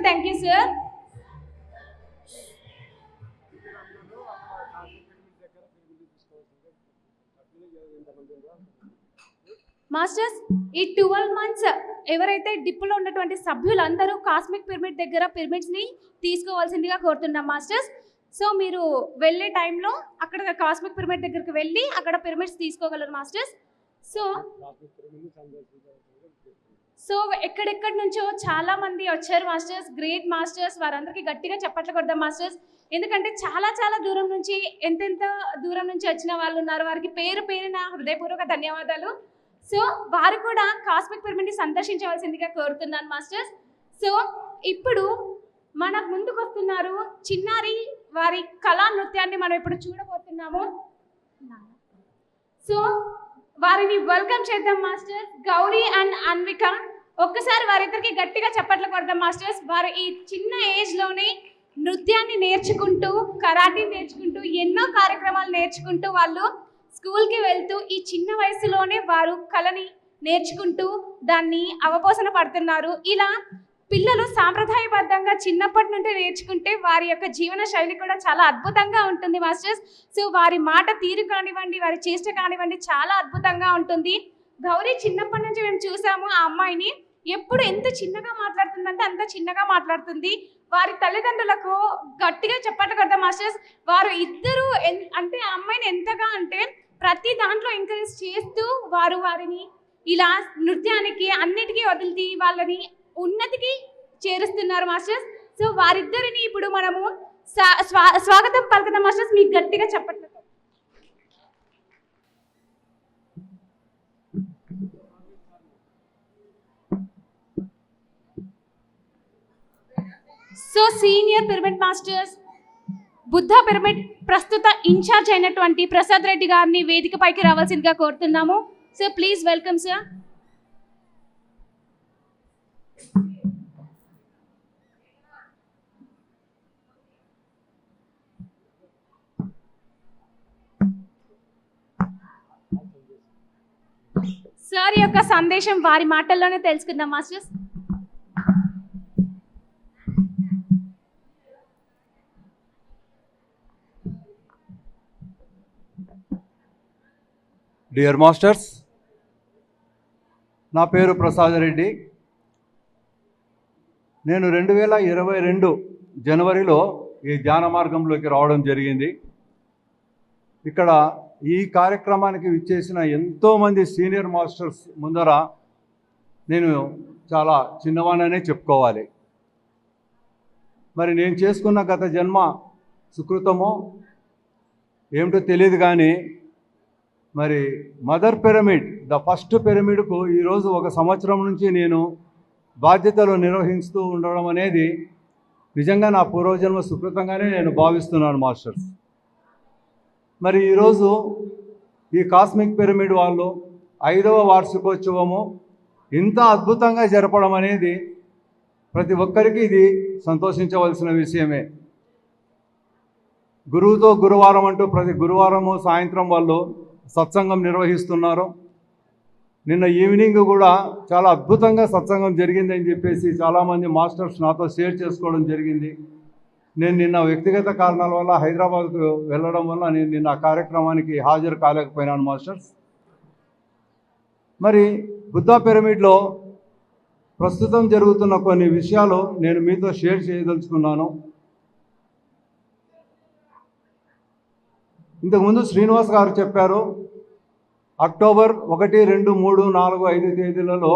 Thank you, sir. Masters, ఈ 12 months ఎవరైతే డిప్లో ఉన్నటువంటి సభ్యులందరూ కాస్మిక్ పిరమిడ్ దగ్గర పిరమిడ్స్ని తీసుకోవాల్సిందిగా కోరుతున్నాం మాస్టర్స్. సో మీరు వెళ్ళే టైంలో అక్కడ కాస్మిక్ పిరమిడ్ దగ్గరికి వెళ్ళి అక్కడ పిరమిడ్స్ తీసుకోగలరు మాస్టర్స్. సో ఎక్కడెక్కడి నుంచో చాలా మంది వచ్చారు మాస్టర్స్, గ్రేట్ మాస్టర్స్. వారందరికీ గట్టిగా చప్పట్లు కొడదాం మాస్టర్స్. ఎందుకంటే చాలా చాలా దూరం నుంచి, ఎంతెంత దూరం నుంచి వచ్చిన వాళ్ళు ఉన్నారు. వారికి పేరు పేరున హృదయపూర్వక ధన్యవాదాలు. సో వారు కూడా కాస్మిక్ పిరమిడ్ని సందర్శించవలసిందిగా కోరుతున్నాను మాస్టర్స్. సో ఇప్పుడు మన ముందుకు వస్తున్నారు చిన్నారి, వారి కళా నృత్యాన్ని మనం ఇప్పుడు చూడబోతున్నాము. సో వారిని వెల్కమ్ చేద్దాం మాస్టర్స్, గౌరీ అండ్ అన్విక. ఒక్కసారి వారిద్దరికి గట్టిగా చప్పట్లు కొడదాం మాస్టర్స్. వారు ఈ చిన్న ఏజ్లోనే నృత్యాన్ని నేర్చుకుంటూ, కరాటే నేర్చుకుంటూ, ఎన్నో కార్యక్రమాలు నేర్చుకుంటూ, వాళ్ళు స్కూల్కి వెళ్తూ ఈ చిన్న వయసులోనే వారు కళని నేర్చుకుంటూ దాన్ని అవపోసన పడుతున్నారు. ఇలా పిల్లలు సాంప్రదాయబద్ధంగా చిన్నప్పటి నుండి నేర్చుకుంటే వారి యొక్క జీవన శైలి కూడా చాలా అద్భుతంగా ఉంటుంది మాస్టర్స్. సో వారి మాట తీరు కానివ్వండి, వారి చేష్ట కానివ్వండి, చాలా అద్భుతంగా ఉంటుంది. గౌరీ చిన్నప్పటి నుంచి మేము చూసాము, ఆ అమ్మాయిని ఎప్పుడు ఎంత చిన్నగా మాట్లాడుతుందంటే అంత చిన్నగా మాట్లాడుతుంది. వారి తల్లిదండ్రులకు గట్టిగా చప్పట్లు కొడతాం మాస్టర్స్. వారు ఇద్దరు అంటే ఆ అమ్మాయిని ఎంతగా అంటే ప్రతి దాంట్లో ఎంకరేజ్ చేస్తూ వారిని ఇలా నృత్యానికి అన్నిటికీ వదిలి వాళ్ళని ఉన్నతికి చేరుస్తున్నారు మాస్టర్స్. సో వారిద్దరిని ఇప్పుడు మనము స్వాగతం పలుకుతాం మాస్టర్స్. మీకు గట్టిగా చప్పట్లు. So senior pyramid masters, Buddha pyramid ప్రస్తుత ఇన్ఛార్జ్ అయినటువంటి ప్రసాద్ రెడ్డి గారిని వేదికపైకి రావాల్సిందిగా కోరుతున్నాము. So please welcome sir. Sir యొక్క సందేశం వారి మాటల్లోనే తెలుసుకుందాం మాస్టర్స్. డియర్ మాస్టర్స్, నా పేరు ప్రసాద్ రెడ్డి. నేను 2022 జనవరిలో ఈ ధ్యాన మార్గంలోకి రావడం జరిగింది. ఇక్కడ ఈ కార్యక్రమానికి విచ్చేసిన ఎంతోమంది సీనియర్ మాస్టర్స్ ముందర నేను చాలా చిన్నవాణనే చెప్పుకోవాలి. మరి నేను చేసుకున్న గత జన్మ సుకృతమో ఏమిటో తెలియదు, కానీ మరి మదర్ పిరమిడ్, ద ఫస్ట్ పిరమిడ్కు ఈరోజు 1 సంవత్సరం నుంచి నేను బాధ్యతలు నిర్వహిస్తూ ఉండడం అనేది నిజంగా నా పూర్వజన్మ సుకృతంగానే నేను భావిస్తున్నాను మాస్టర్స్. మరి ఈరోజు ఈ కాస్మిక్ పిరమిడ్ వాళ్ళు 5వ వార్షికోత్సవము ఇంత అద్భుతంగా జరపడం అనేది ప్రతి ఒక్కరికి ఇది సంతోషించవలసిన విషయమే. గురువుతో గురువారం అంటూ ప్రతి గురువారము సాయంత్రం వాళ్ళు సత్సంగం నిర్వహిస్తున్నారు. నిన్న ఈవినింగ్ కూడా చాలా అద్భుతంగా సత్సంగం జరిగిందని చెప్పేసి చాలామంది మాస్టర్స్ నాతో షేర్ చేసుకోవడం జరిగింది. నేను నిన్న వ్యక్తిగత కారణాల వల్ల హైదరాబాద్కు వెళ్ళడం వల్ల నేను నిన్న ఆ కార్యక్రమానికి హాజరు కాలేకపోయినాను మాస్టర్స్. మరి బుద్ధా పిరమిడ్లో ప్రస్తుతం జరుగుతున్న కొన్ని విషయాలు నేను మీతో షేర్ చేయదలుచుకున్నాను. ఇంతకుముందు శ్రీనివాస్ గారు చెప్పారు, అక్టోబర్ 1, 2, 3, 4, 5 తేదీలలో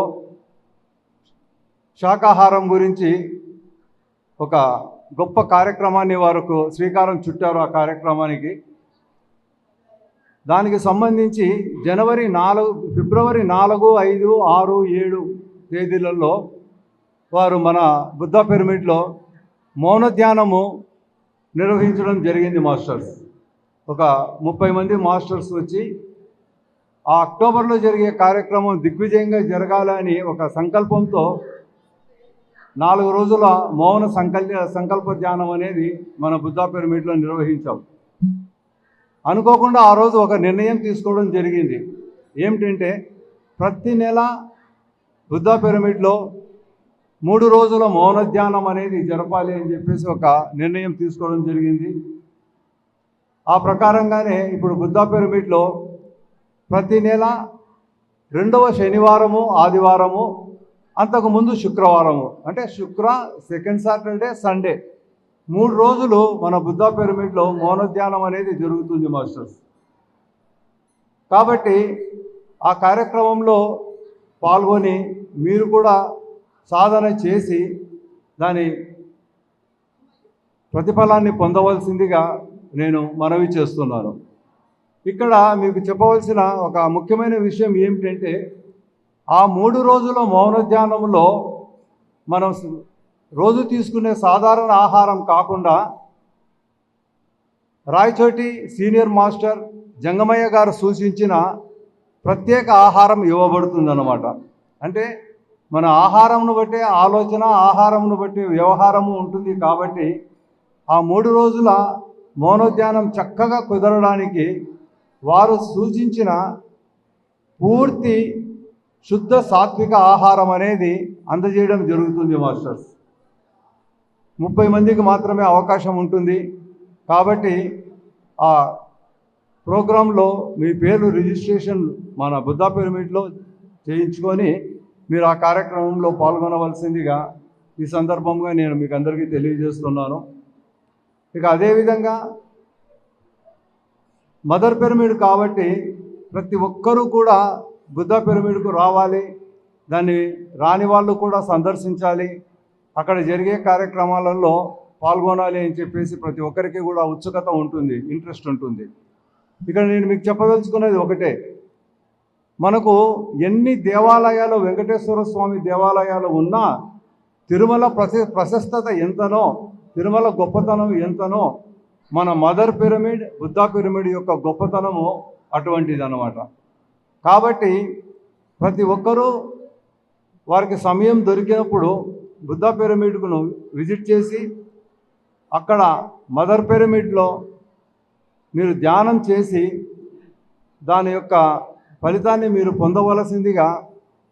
శాకాహారం గురించి ఒక గొప్ప కార్యక్రమాన్ని వారికి శ్రీకారం చుట్టారు. ఆ కార్యక్రమానికి దానికి సంబంధించి ఫిబ్రవరి 4, 5, 6, 7 తేదీలలో వారు మన బుద్ధా పిరమిడ్లో మౌన ధ్యానము నిర్వహించడం జరిగింది మాస్టర్స్. ఒక 30 మంది మాస్టర్స్ వచ్చి ఆ అక్టోబర్లో జరిగే కార్యక్రమం దిగ్విజయంగా జరగాలని ఒక సంకల్పంతో 4 రోజుల మౌన సంకల్ప ధ్యానం అనేది మన బుద్ధా పిరమిడ్లో నిర్వహించాం. అనుకోకుండా ఆ రోజు ఒక నిర్ణయం తీసుకోవడం జరిగింది. ఏమిటంటే ప్రతి నెల బుద్ధా పిరమిడ్లో 3 రోజుల మౌన ధ్యానం అనేది జరపాలి అని చెప్పేసి ఒక నిర్ణయం తీసుకోవడం జరిగింది. ఆ ప్రకారంగానే ఇప్పుడు బుద్ధా పిరమిడ్లో ప్రతి నెల 2వ శనివారము, ఆదివారము, అంతకుముందు శుక్రవారము, అంటే సెకండ్ సాటర్డే, సండే 3 రోజులు మన బుద్ధా పిరమిడ్లో మౌన ధ్యానం అనేది జరుగుతుంది మాస్టర్స్. కాబట్టి ఆ కార్యక్రమంలో పాల్గొని మీరు కూడా సాధన చేసి దాని ప్రతిఫలాన్ని పొందవలసిందిగా నేను మనవి చేస్తున్నాను. ఇక్కడ మీకు చెప్పవలసిన ఒక ముఖ్యమైన విషయం ఏమిటంటే ఆ 3 రోజుల మౌన ధ్యానంలో మనం రోజు తీసుకునే సాధారణ ఆహారం కాకుండా రాయచోటి సీనియర్ మాస్టర్ జంగమయ్య గారు సూచించిన ప్రత్యేక ఆహారం ఇవ్వబడుతుందన్నమాట. అంటే మన ఆహారంను బట్టే ఆలోచన, ఆహారంను బట్టి వ్యవహారము ఉంటుంది. కాబట్టి ఆ 3 రోజుల మౌనధ్యానం చక్కగా కుదరడానికి వారు సూచించిన పూర్తి శుద్ధ సాత్విక ఆహారం అనేది అందజేయడం జరుగుతుంది మాస్టర్స్. 30 మందికి మాత్రమే అవకాశం ఉంటుంది. కాబట్టి ఆ ప్రోగ్రాంలో మీ పేరు రిజిస్ట్రేషన్ మన బుద్ధా పిరమిడ్లో చేయించుకొని మీరు ఆ కార్యక్రమంలో పాల్గొనవలసిందిగా ఈ సందర్భంగా నేను మీకు అందరికీ తెలియజేస్తున్నాను. ఇక అదేవిధంగా మదర్ పిరమిడ్ కాబట్టి ప్రతి ఒక్కరూ కూడా బుద్ధా పిరమిడ్కు రావాలి, దాన్ని రాని వాళ్ళు కూడా సందర్శించాలి, అక్కడ జరిగే కార్యక్రమాలలో పాల్గొనాలి అని చెప్పేసి ప్రతి ఒక్కరికి కూడా ఉత్సుకత ఉంటుంది, ఇంట్రెస్ట్ ఉంటుంది. ఇక్కడ నేను మీకు చెప్పదలుచుకున్నది ఒకటే, మనకు ఎన్ని దేవాలయాలు, వెంకటేశ్వర స్వామి దేవాలయాలు ఉన్నా తిరుమల ప్రశస్తత ఎంతనో, తిరుమల గొప్పతనం ఎంతనో మన మదర్ పిరమిడ్, బుద్ధా పిరమిడ్ యొక్క గొప్పతనము అటువంటిదన్నమాట. కాబట్టి ప్రతి ఒక్కరూ వారికి సమయం దొరికినప్పుడు బుద్ధా పిరమిడ్ను విజిట్ చేసి అక్కడ మదర్ పిరమిడ్లో మీరు ధ్యానం చేసి దాని యొక్క ఫలితాన్ని మీరు పొందవలసిందిగా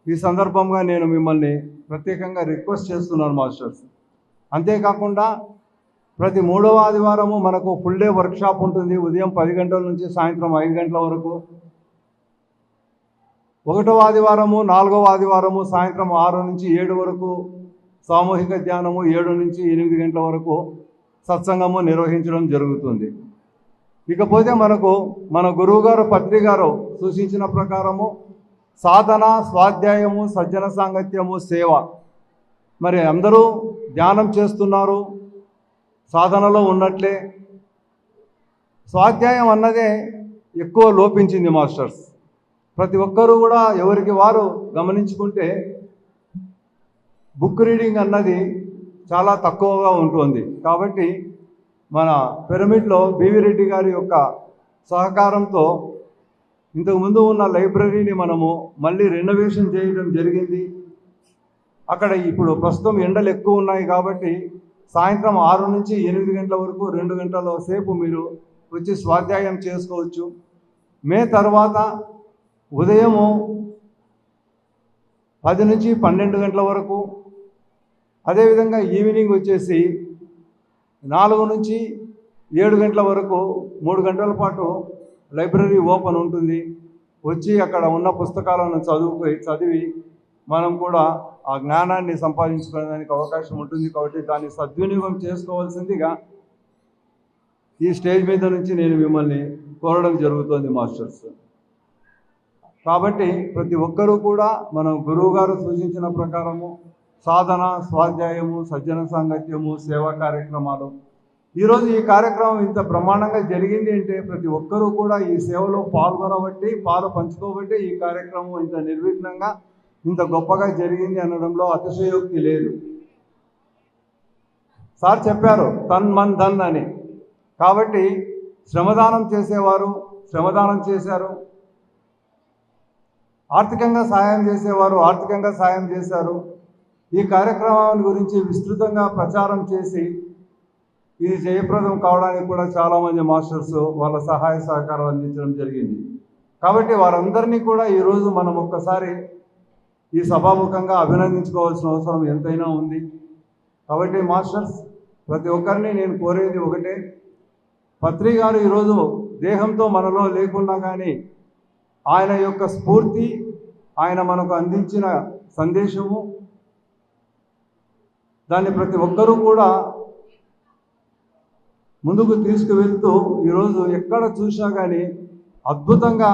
ఈ సందర్భంగా నేను మిమ్మల్ని ప్రత్యేకంగా రిక్వెస్ట్ చేస్తున్నాను మాస్టర్స్. అంతేకాకుండా ప్రతి 3వ ఆదివారము మనకు ఫుల్ డే వర్క్షాప్ ఉంటుంది. ఉదయం 10 గంటల నుంచి సాయంత్రం 5 గంటల వరకు. 1వ ఆదివారము, 4వ ఆదివారము సాయంత్రం 6 నుంచి 7 వరకు సామూహిక ధ్యానము, 7 నుంచి 8 గంటల వరకు సత్సంగము నిర్వహించడం జరుగుతుంది. ఇకపోతే మన గురువుగారు పత్రి గారు సూచించిన ప్రకారము సాధన, స్వాధ్యాయము, సజ్జన సాంగత్యము, సేవ. మరి అందరూ ధ్యానం చేస్తున్నారు, సాధనలో ఉన్నట్లే స్వాధ్యాయం అన్నదే ఎక్కువ లోపించింది మాస్టర్స్. ప్రతి ఒక్కరూ కూడా ఎవరికి వారు గమనించుకుంటే బుక్ రీడింగ్ అన్నది చాలా తక్కువగా ఉంటుంది. కాబట్టి మన పిరమిడ్లో బివి రెడ్డి గారి యొక్క సహకారంతో ఇంతకుముందు ఉన్న లైబ్రరీని మనము మళ్ళీ రెనోవేషన్ చేయడం జరిగింది. అక్కడ ఇప్పుడు ప్రస్తుతం ఎండలు ఎక్కువ ఉన్నాయి కాబట్టి సాయంత్రం 6 నుంచి 8 గంటల వరకు 2 గంటల సేపు మీరు వచ్చి స్వాధ్యాయం చేసుకోవచ్చు. మే తర్వాత ఉదయము 10 నుంచి 12 గంటల వరకు, అదేవిధంగా ఈవినింగ్ వచ్చేసి 4 నుంచి 7 గంటల వరకు 3 గంటల పాటు లైబ్రరీ ఓపెన్ ఉంటుంది. వచ్చి అక్కడ ఉన్న పుస్తకాలను చదివి మనం కూడా ఆ జ్ఞానాన్ని సంపాదించుకోవడానికి అవకాశం ఉంటుంది. కాబట్టి దాన్ని సద్వినియోగం చేసుకోవాల్సిందిగా ఈ స్టేజ్ మీద నుంచి నేను మిమ్మల్ని కోరడం జరుగుతుంది మాస్టర్స్. కాబట్టి ప్రతి ఒక్కరూ కూడా మనం గురువుగారు సూచించిన ప్రకారము సాధన, స్వాధ్యాయము, సజ్జన సాంగత్యము, సేవా కార్యక్రమాలు. ఈరోజు ఈ కార్యక్రమం ఇంత బ్రహ్మాండంగా జరిగింది అంటే ప్రతి ఒక్కరూ కూడా ఈ సేవలో పాల్గొనబట్టి, పాలు పంచుకోబట్టి ఈ కార్యక్రమం ఇంత నిర్విఘ్నంగా, ఇంత గొప్పగా జరిగింది అనడంలో అతిశయోక్తి లేదు. సార్ చెప్పారు తన్ మన్ ధన్ అని. కాబట్టి శ్రమదానం చేసేవారు శ్రమదానం చేశారు, ఆర్థికంగా సహాయం చేసేవారు ఆర్థికంగా సహాయం చేశారు. ఈ కార్యక్రమాన్ని గురించి విస్తృతంగా ప్రచారం చేసి ఇది జయప్రదం కావడానికి కూడా చాలామంది మాస్టర్స్ వాళ్ళ సహాయ సహకారాలు అందించడం జరిగింది. కాబట్టి వారందరినీ కూడా ఈరోజు మనం ఒక్కసారి ఈ సభాముఖంగా అభినందించుకోవాల్సిన అవసరం ఎంతైనా ఉంది. కాబట్టి మాస్టర్స్ ప్రతి ఒక్కరిని నేను కోరేది ఒకటే, పత్రి గారు ఈరోజు దేహంతో మనలో లేకున్నా కానీ ఆయన యొక్క స్ఫూర్తి, ఆయన మనకు అందించిన సందేశము, దాన్ని ప్రతి ఒక్కరూ కూడా ముందుకు తీసుకువెళ్తూ ఈరోజు ఎక్కడ చూసినా కానీ అద్భుతంగా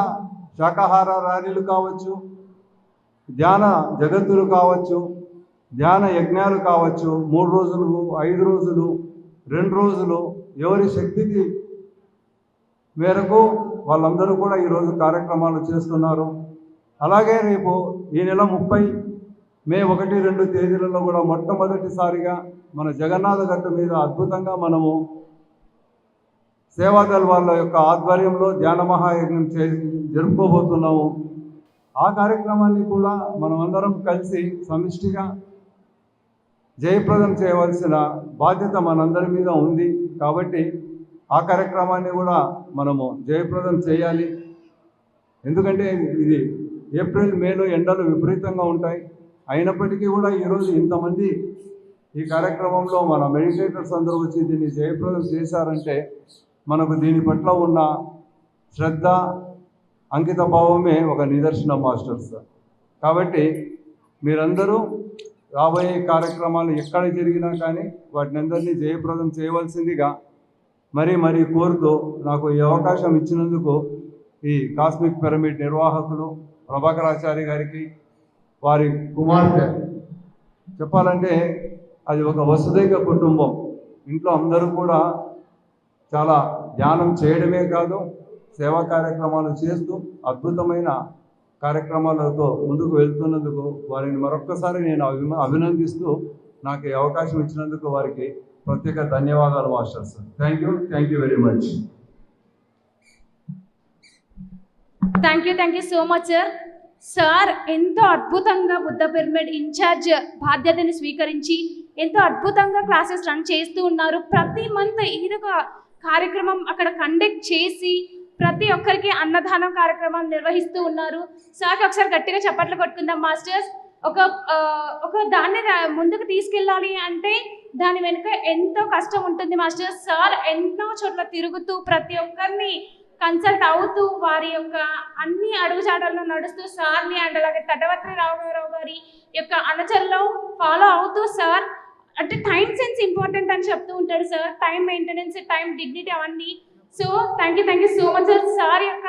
శాకాహార ర్యాలీలు కావచ్చు, ధ్యాన జగత్తులు కావచ్చు, ధ్యాన యజ్ఞాలు కావచ్చు, 3 రోజులు 5 రోజులు 2 రోజులు ఎవరి శక్తికి మేరకు వాళ్ళందరూ కూడా ఈరోజు కార్యక్రమాలు చేస్తున్నారు. అలాగే రేపు ఈ నెల 30 మే 1, 2 తేదీలలో కూడా మొట్టమొదటిసారిగా మన జగన్నాథ గట్టు మీద అద్భుతంగా మనము సేవాదళ వాళ్ళ యొక్క ఆధ్వర్యంలో ధ్యాన మహాయజ్ఞం జరుపుకోబోతున్నాము. ఆ కార్యక్రమాన్ని కూడా మనమందరం కలిసి సమిష్టిగా జయప్రదం చేయవలసిన బాధ్యత మనందరి మీద ఉంది. కాబట్టి ఆ కార్యక్రమాన్ని కూడా మనము జయప్రదం చేయాలి. ఎందుకంటే ఇది ఏప్రిల్ మేలో ఎండలు విపరీతంగా ఉంటాయి. అయినప్పటికీ కూడా ఈరోజు ఇంతమంది ఈ కార్యక్రమంలో మన మెడిటేటర్స్ అందరూ వచ్చి దీన్ని జయప్రదం చేశారంటే మనకు దీని పట్ల ఉన్న శ్రద్ధ, అంకిత భావమే ఒక నిదర్శనం మాస్టర్స్. కాబట్టి మీరందరూ రాబోయే కార్యక్రమాలు ఎక్కడ జరిగినా కానీ వాటిని అందరినీ జయప్రదం చేయవలసిందిగా మరీ కోరుతూ నాకు ఈ అవకాశం ఇచ్చినందుకు ఈ కాస్మిక్ పిరమిడ్ నిర్వాహకులు ప్రభాకరాచారి గారికి, వారి కుమార్తె, చెప్పాలంటే అది ఒక వసుదైక కుటుంబం. ఇంట్లో అందరూ కూడా చాలా ధ్యానం చేయడమే కాదు, సేవా కార్యక్రమాలు చేస్తూ అద్భుతమైన కార్యక్రమాలతో ముందుకు వెళ్తున్నందుకు వారిని మరొక్కసారి నేను అభినందిస్తూ నాకు ఈ అవకాశం ఇచ్చినందుకు వారికి ప్రత్యేక ధన్యవాదాలు masters. Thank you very much. Thank you so much sir. Sir ఎంతో అద్భుతంగా బుద్ధ పిరమిడ్ ఇన్ఛార్జ్ బాధ్యతని స్వీకరించి ఎంతో అద్భుతంగా క్లాసెస్ రన్ చేస్తూ ఉన్నారు. ప్రతి మంత్ ఏదో ఒక కార్యక్రమం అక్కడ కండక్ట్ చేసి ప్రతి ఒక్కరికి అన్నదానం కార్యక్రమం నిర్వహిస్తూ ఉన్నారు. సార్కి ఒకసారి గట్టిగా చప్పట్లు కొట్టుకుందాం మాస్టర్స్. ఒక దాన్ని ముందుకు తీసుకెళ్ళాలి అంటే దాని వెనుక ఎంతో కష్టం ఉంటుంది మాస్టర్స్. సార్ ఎన్నో చోట్ల తిరుగుతూ ప్రతి ఒక్కరిని కన్సల్ట్ అవుతూ వారి యొక్క అన్ని అడుగుజాడల్లో నడుస్తూ సార్ని అండ్ అలాగే తటవర్తి రాఘవరావు గారి యొక్క అనుచరులో ఫాలో అవుతూ సార్ అంటే టైం సెన్స్ ఇంపార్టెంట్ అని చెప్తూ ఉంటాడు sir. Time maintenance, time dignity అవన్నీ. So thank you so much sir. Sir యొక్క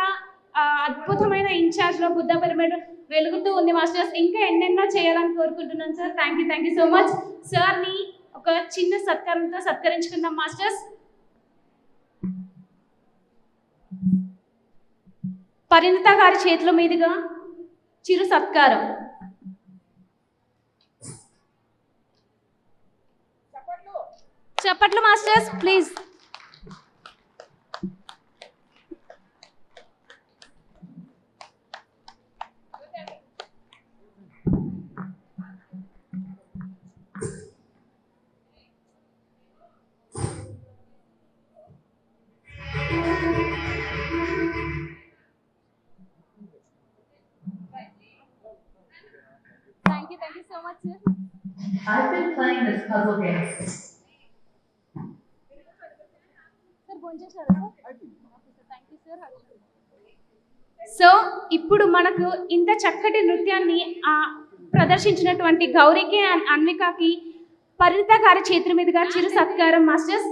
అద్భుతమైన ఇన్ఛార్జ్లో బుద్ధ పిరమిడ్ వెలుగుతూ ఉంది మాస్టర్స్. ఇంకా ఎన్నెన్నో చేయాలని కోరుకుంటున్నాను sir. Thank you so much. సార్ని ఒక చిన్న సత్కారంతో సత్కరించుకుందాం మాస్టర్స్. పరిణిత గారి చేతుల మీదుగా చిరు సత్కారం. చప్పట్లు masters please. Thank you so much, sir. I've been playing this puzzle game. So ఇప్పుడు మనకు ఇంత చక్కటి నృత్యాన్ని ప్రదర్శించినటువంటి గౌరికి అండ్ అన్వికకి పరిణిత గారి చేతుల మీదుగా చిరు సత్కారం మాస్టర్స్.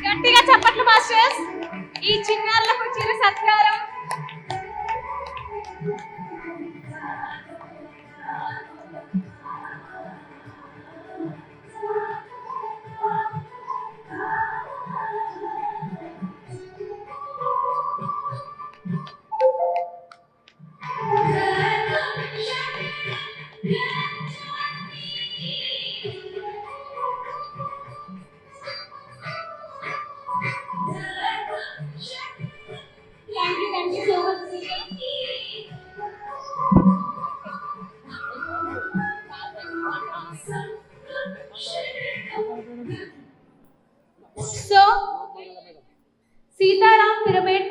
గట్టిగా చప్పట్లు మాస్టర్స్. ఈ చిన్నారులకు చిరు సత్కారం. Thank you so much, Sita. So Sitaram pyramid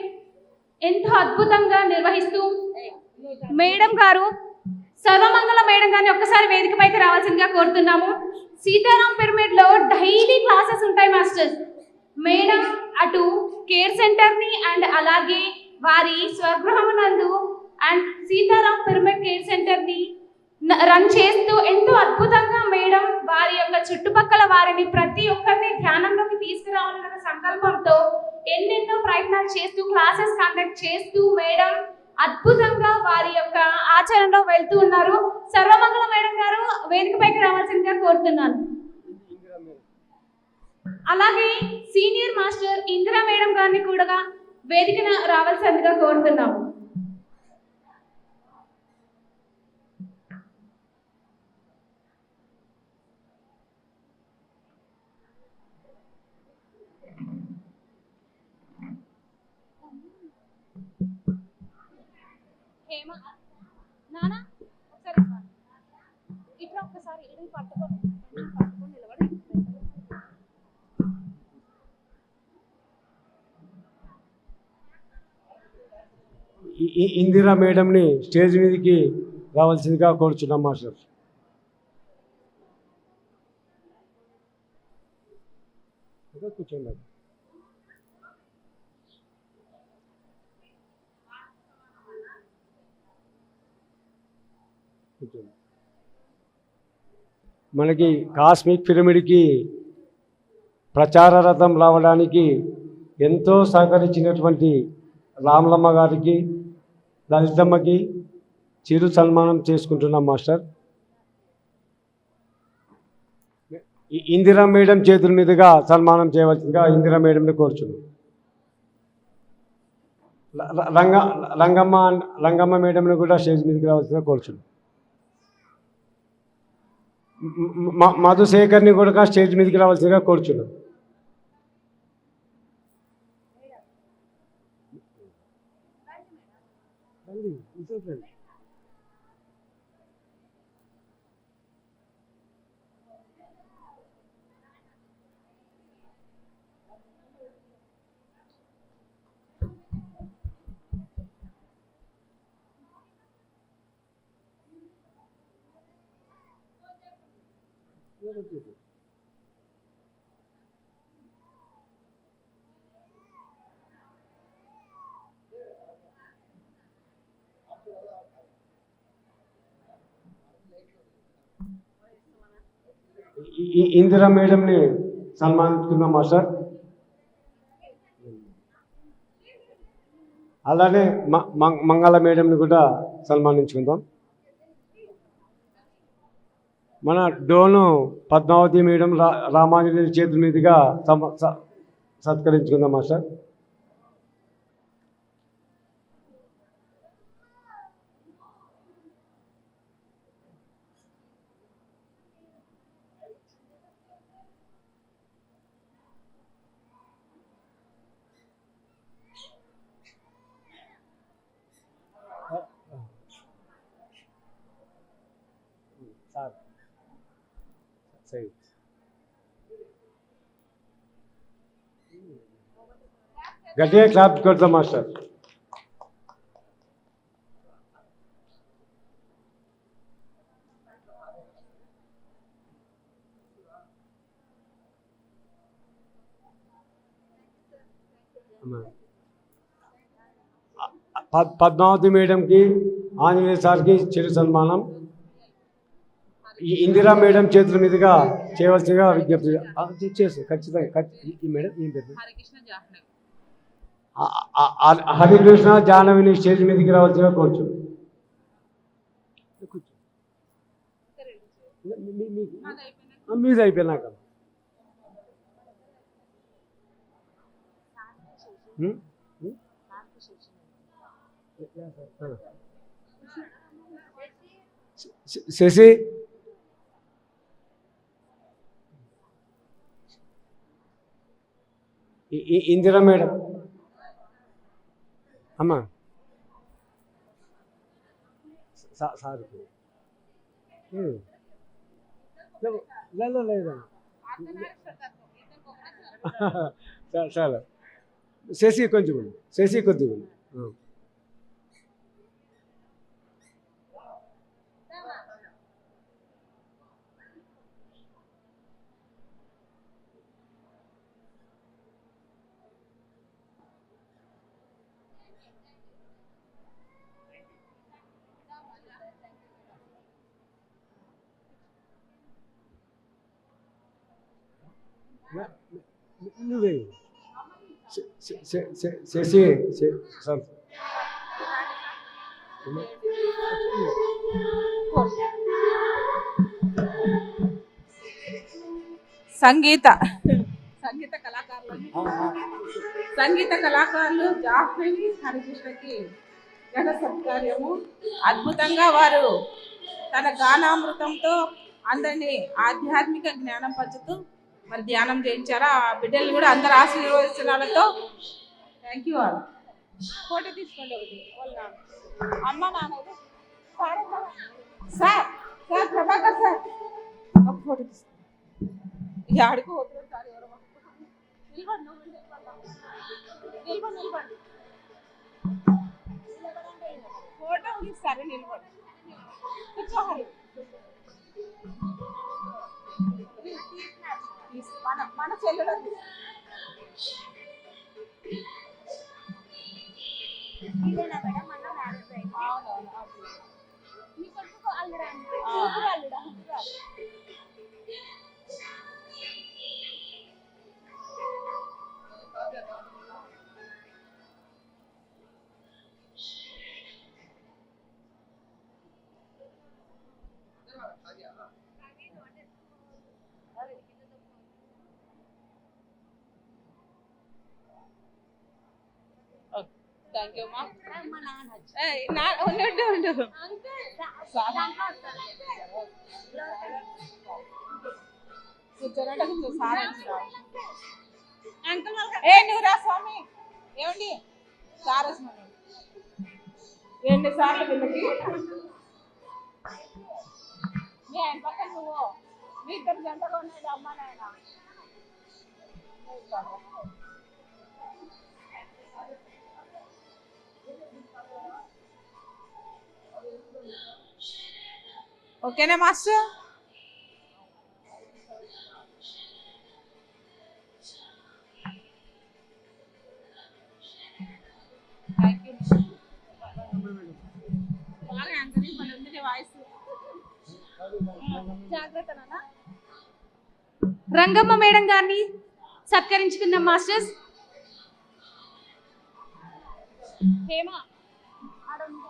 ఎంతో అద్భుతంగా నిర్వహిస్తూ మేడం గారు సర్వమంగళ మేడం గారిని ఒక్కసారి వేదికపైకి రావాల్సిందిగా కోరుతున్నాము. సీతారాం పిరమిడ్ లో డైలీ క్లాసెస్ ఉంటాయి మాస్టర్స్. మేడం అటు కేర్ సెంటర్ని అండ్ అలాగే వారి స్వగృహమునందు అండ్ సీతారాం పిరమిడ్ కేర్ సెంటర్ని రన్ చేస్తూ ఎంతో అద్భుతంగా మేడం వారి యొక్క చుట్టుపక్కల వారిని ప్రతి ఒక్కరిని ధ్యానంలోకి తీసుకురావాలన్న సంకల్పంతో ఎన్నెన్నో ప్రయత్నాలు చేస్తూ క్లాసెస్ కండక్ట్ చేస్తూ మేడం అద్భుతంగా వారి యొక్క ఆచరణలో వెళ్తూ ఉన్నారు. సర్వమంగళ మేడం గారు వేదికపైకి రావాల్సిందిగా కోరుతున్నాను. అలాగే సీనియర్ మాస్టర్ ఇందిరా మేడం గారిని కూడా వేదికన రావాల్సిందిగా కోరుతున్నాము. నానా ఒకసారి ఇట్లా ఒక్కసారి ఇది పట్టుకొని నిలబడి ఇందిరా మేడంని స్టేజ్ మీదకి రావాల్సిందిగా కోరుచున్నాం మాస్టర్. కూర్చోండి. మనకి కాస్మిక్ పిరమిడ్కి ప్రచార రథం రావడానికి ఎంతో సహకరించినటువంటి రామలమ్మ గారికి లలితమ్మకి చిరు సన్మానం చేసుకుంటున్నాం మాస్టర్. ఇందిరా మేడం చేతుల మీదుగా సన్మానం చేయవలసిందిగా ఇందిరా మేడంని కోరుచున్నాం. రంగమ్మ మేడంని కూడా స్టేజ్ మీదకి రావాల్సిందిగా కోరుచున్నాం. మధుశేఖర్ని కూడా స్టేజ్ మీదకి రావాల్సిందిగా కోరుచున్నాం. ఇందిరా మేడంని సన్మానిస్తున్నాం మాస్టర్. అలానే మంగళ మేడంని కూడా సన్మానించుకుందాం. మన డోను పద్మావతి మేడం రామాంజనేయుల చేతుల మీదుగా సత్కరించుకుందాం మాస్టర్. గట్టిగా క్లాప్ కొడతాం మాస్టర్. పద్మావతి మేడంకి ఆంజనేయ సార్కి చిరు సన్మానం ఈ ఇందిరా మేడం చేతుల మీదుగా చేయవలసిగా విజ్ఞప్తి చేసి ఖచ్చితంగా. ఈ మేడం ఏం పేరు? హరికృష్ణ జాహ్నవిని స్టేజ్ మీదకి రావాల్సిగా కోరుచు. మీది అయిపోయినాక శశి ఇందిరా మేడం అమ్మా సార్ లేదా చాలా శశి కొంచెం శశి కొద్దిగా నువ్వే శశి సంగీత కళాకారులు జాహ్నవి హరికృష్ణకి ఘన సత్కార్యము. అద్భుతంగా వారు తన గానామృతంతో అందరినీ ఆధ్యాత్మిక జ్ఞానం పంచుతూ మరి ధ్యానం చేయించారు. ఆ బిడ్డలు కూడా అందరు ఆశీర్వచనాలతో థ్యాంక్ యూ. వాళ్ళు ఫోటో తీసుకోండి ఒకటి వాళ్ళ అమ్మ నాన్న సార్ సార్ ప్రభాకర్ సార్ ఒక ఫోటో తీసుకోండి. ఆడుకో వద్దు సార్ ఎవరో నిలబడి నిలబడి ఫోటో తీస్తారు నిలబడి కూర్చోహాలి. మన చెల్లెలు థ్యాంక్ యూ మా ఉండు కూర్చోనంటే కొంచెం సార్ ఏ నువ్వురా స్వామి ఏమండి సార్ వస్తున్నాను 2 సార్లు వీళ్ళకి మీ ఆయన పక్కన నువ్వు మీ ఇద్దరు జంటగా ఉన్నాడు అమ్మ నాయన. ఓకేనా మాస్టర్? Thank you. బాగా యాంకరింగ్ పని ఉంది నీ వాయిస్. జాగ్రత్త నాన్న. రంగమ్మ మేడం గారిని సత్కరించుకుందాం మాస్టర్స్. హేమ ఆడ ఉంది.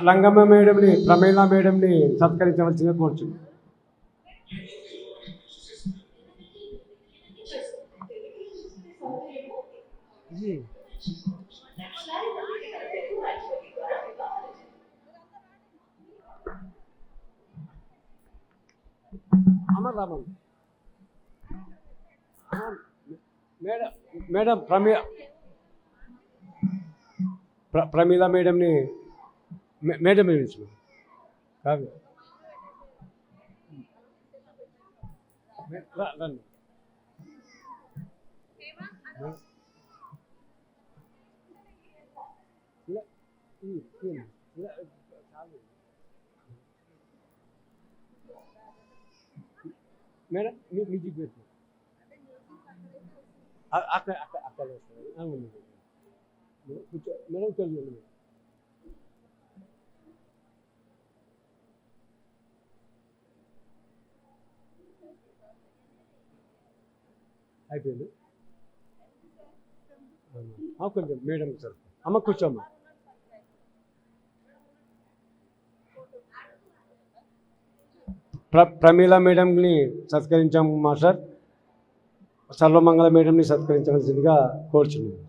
రంగమ్మ మేడంని ప్రమీల మేడంని సత్కరించవలసిందిగా కోరుచున్నాను. అమర్ రామన్ మేడం మేడం ప్రమీల మేడంని మేడం పిలిచి కాదు రండి. మేడం మ్యూజిక్ పెట్టు అక్కడ అక్కడ కూర్చో మేడం కూర్చోండి. అయిపోయింది కొంచెం మేడం సార్ అమ్మ కూర్చోమ్మ. ప్రమీల మేడంని సత్కరించాము మాస్టర్. సర్వమంగళ మేడంని సత్కరించవలసిందిగా కోరుచున్నాను.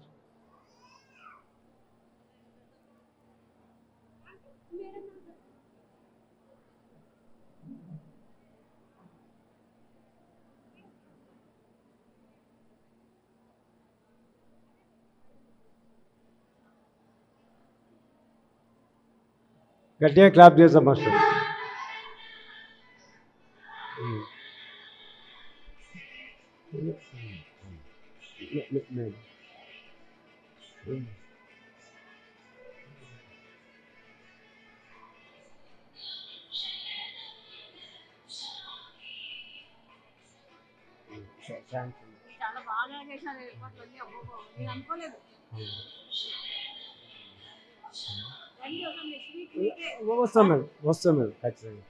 గట్టిగా క్లాప్ చేస్తాం మాస్టర్. చాలా బాగా చేశారు ఏర్పాట్లన్నీ. అబ్బో నేను అనుకోలేదు. వస్తాం మేడం ఖచ్చితంగా.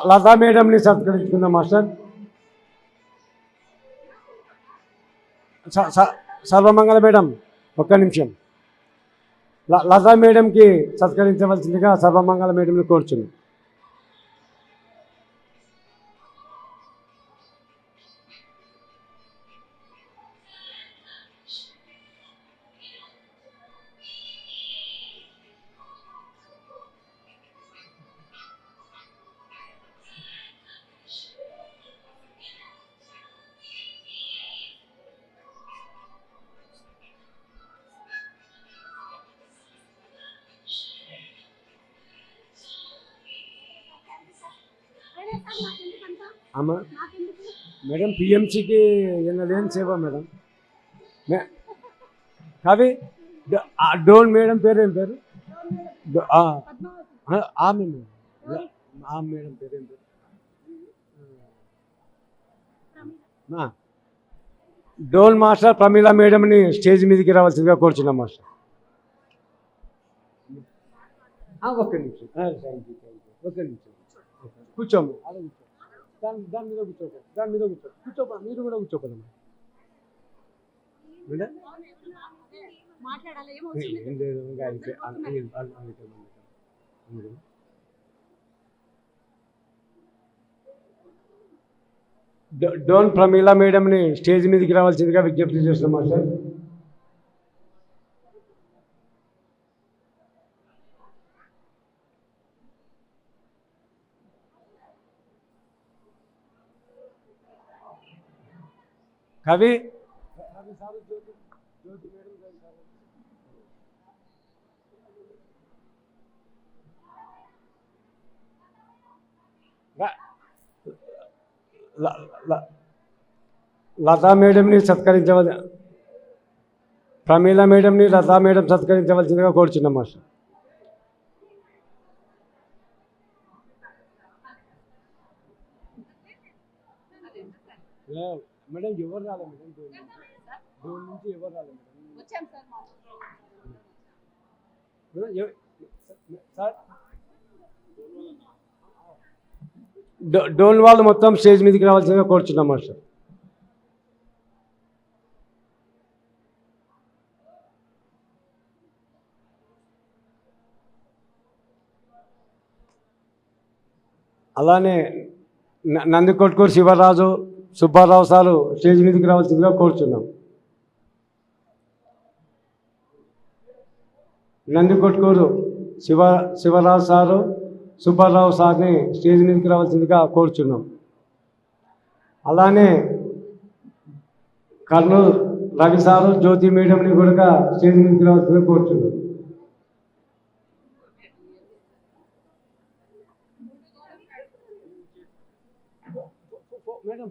లతా మేడంని సత్కరించుకుందాం మాస్టర్. సర్వమంగళ మేడం ఒక్క నిమిషం. లతా మేడంకి సత్కరించవలసిందిగా సర్వమంగళ మేడంని కోరుచున్నాం. అమ్మా మేడం పిఎంసికి లేని సేవ మేడం. కవి డోన్ మేడం పేరు ఏం పేరు? ఆమె మేడం పేరు ఏం పేరు? డోన్ మాస్టర్ ప్రమీల మేడంని స్టేజ్ మీదకి రావాల్సిందిగా కోరుచున్నాం మాస్టర్. ఒక్క నిమిషం ఒక్క నిమిషం కూర్చోము. దాని మీద కూర్చోపో కూర్చోపా. మీరు కూడా కూర్చోపోదమ్మా. డోన్ ప్రమీల మేడంని స్టేజ్ మీదకి రావాల్సిందిగా విజ్ఞప్తి చేస్తున్నాం మాస్టర్. కవి లతా మేడంని సత్కరించవల ప్రమీల మేడంని లతా మేడం సత్కరించవలసిందిగా కోరుచున్నాం మాస్టర్. మేడం ఎవరు రాలేదు మేడం. దూరం నుంచి ఎవరు రాలేదు మేడం. సార్ డోన్ వాళ్ళు మొత్తం స్టేజ్ మీదకి రావాల్సిందిగా కోరుచున్నాం మాస్టర్. అలానే నందికొట్కూరు శివరాజు సుబ్బారావు సారు స్టేజ్ మీదకి రావాల్సిందిగా కోరుచున్నాం. నందికొట్కూరు శివరాజు సారు సుబ్బారావు సార్ని స్టేజ్ మీదకి రావాల్సిందిగా కోరుచున్నాం. అలానే కర్నూలు రవి సారు జ్యోతి మేడంని కూడా స్టేజ్ మీదకి రావాల్సిందిగా కోరుచున్నాం. మేడం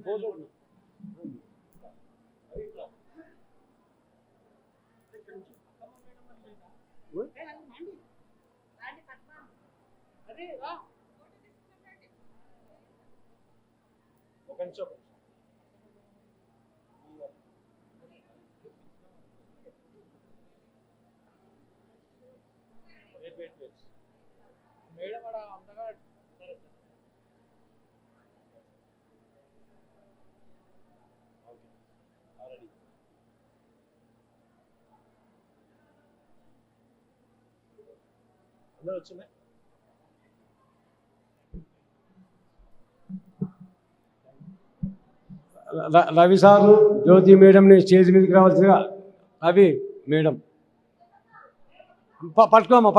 రవి సారు జ్యోతి మేడంని స్టేజ్ మీదకి రావాల్సిందిగా. రవి మేడం పట్టుకోమ్మా.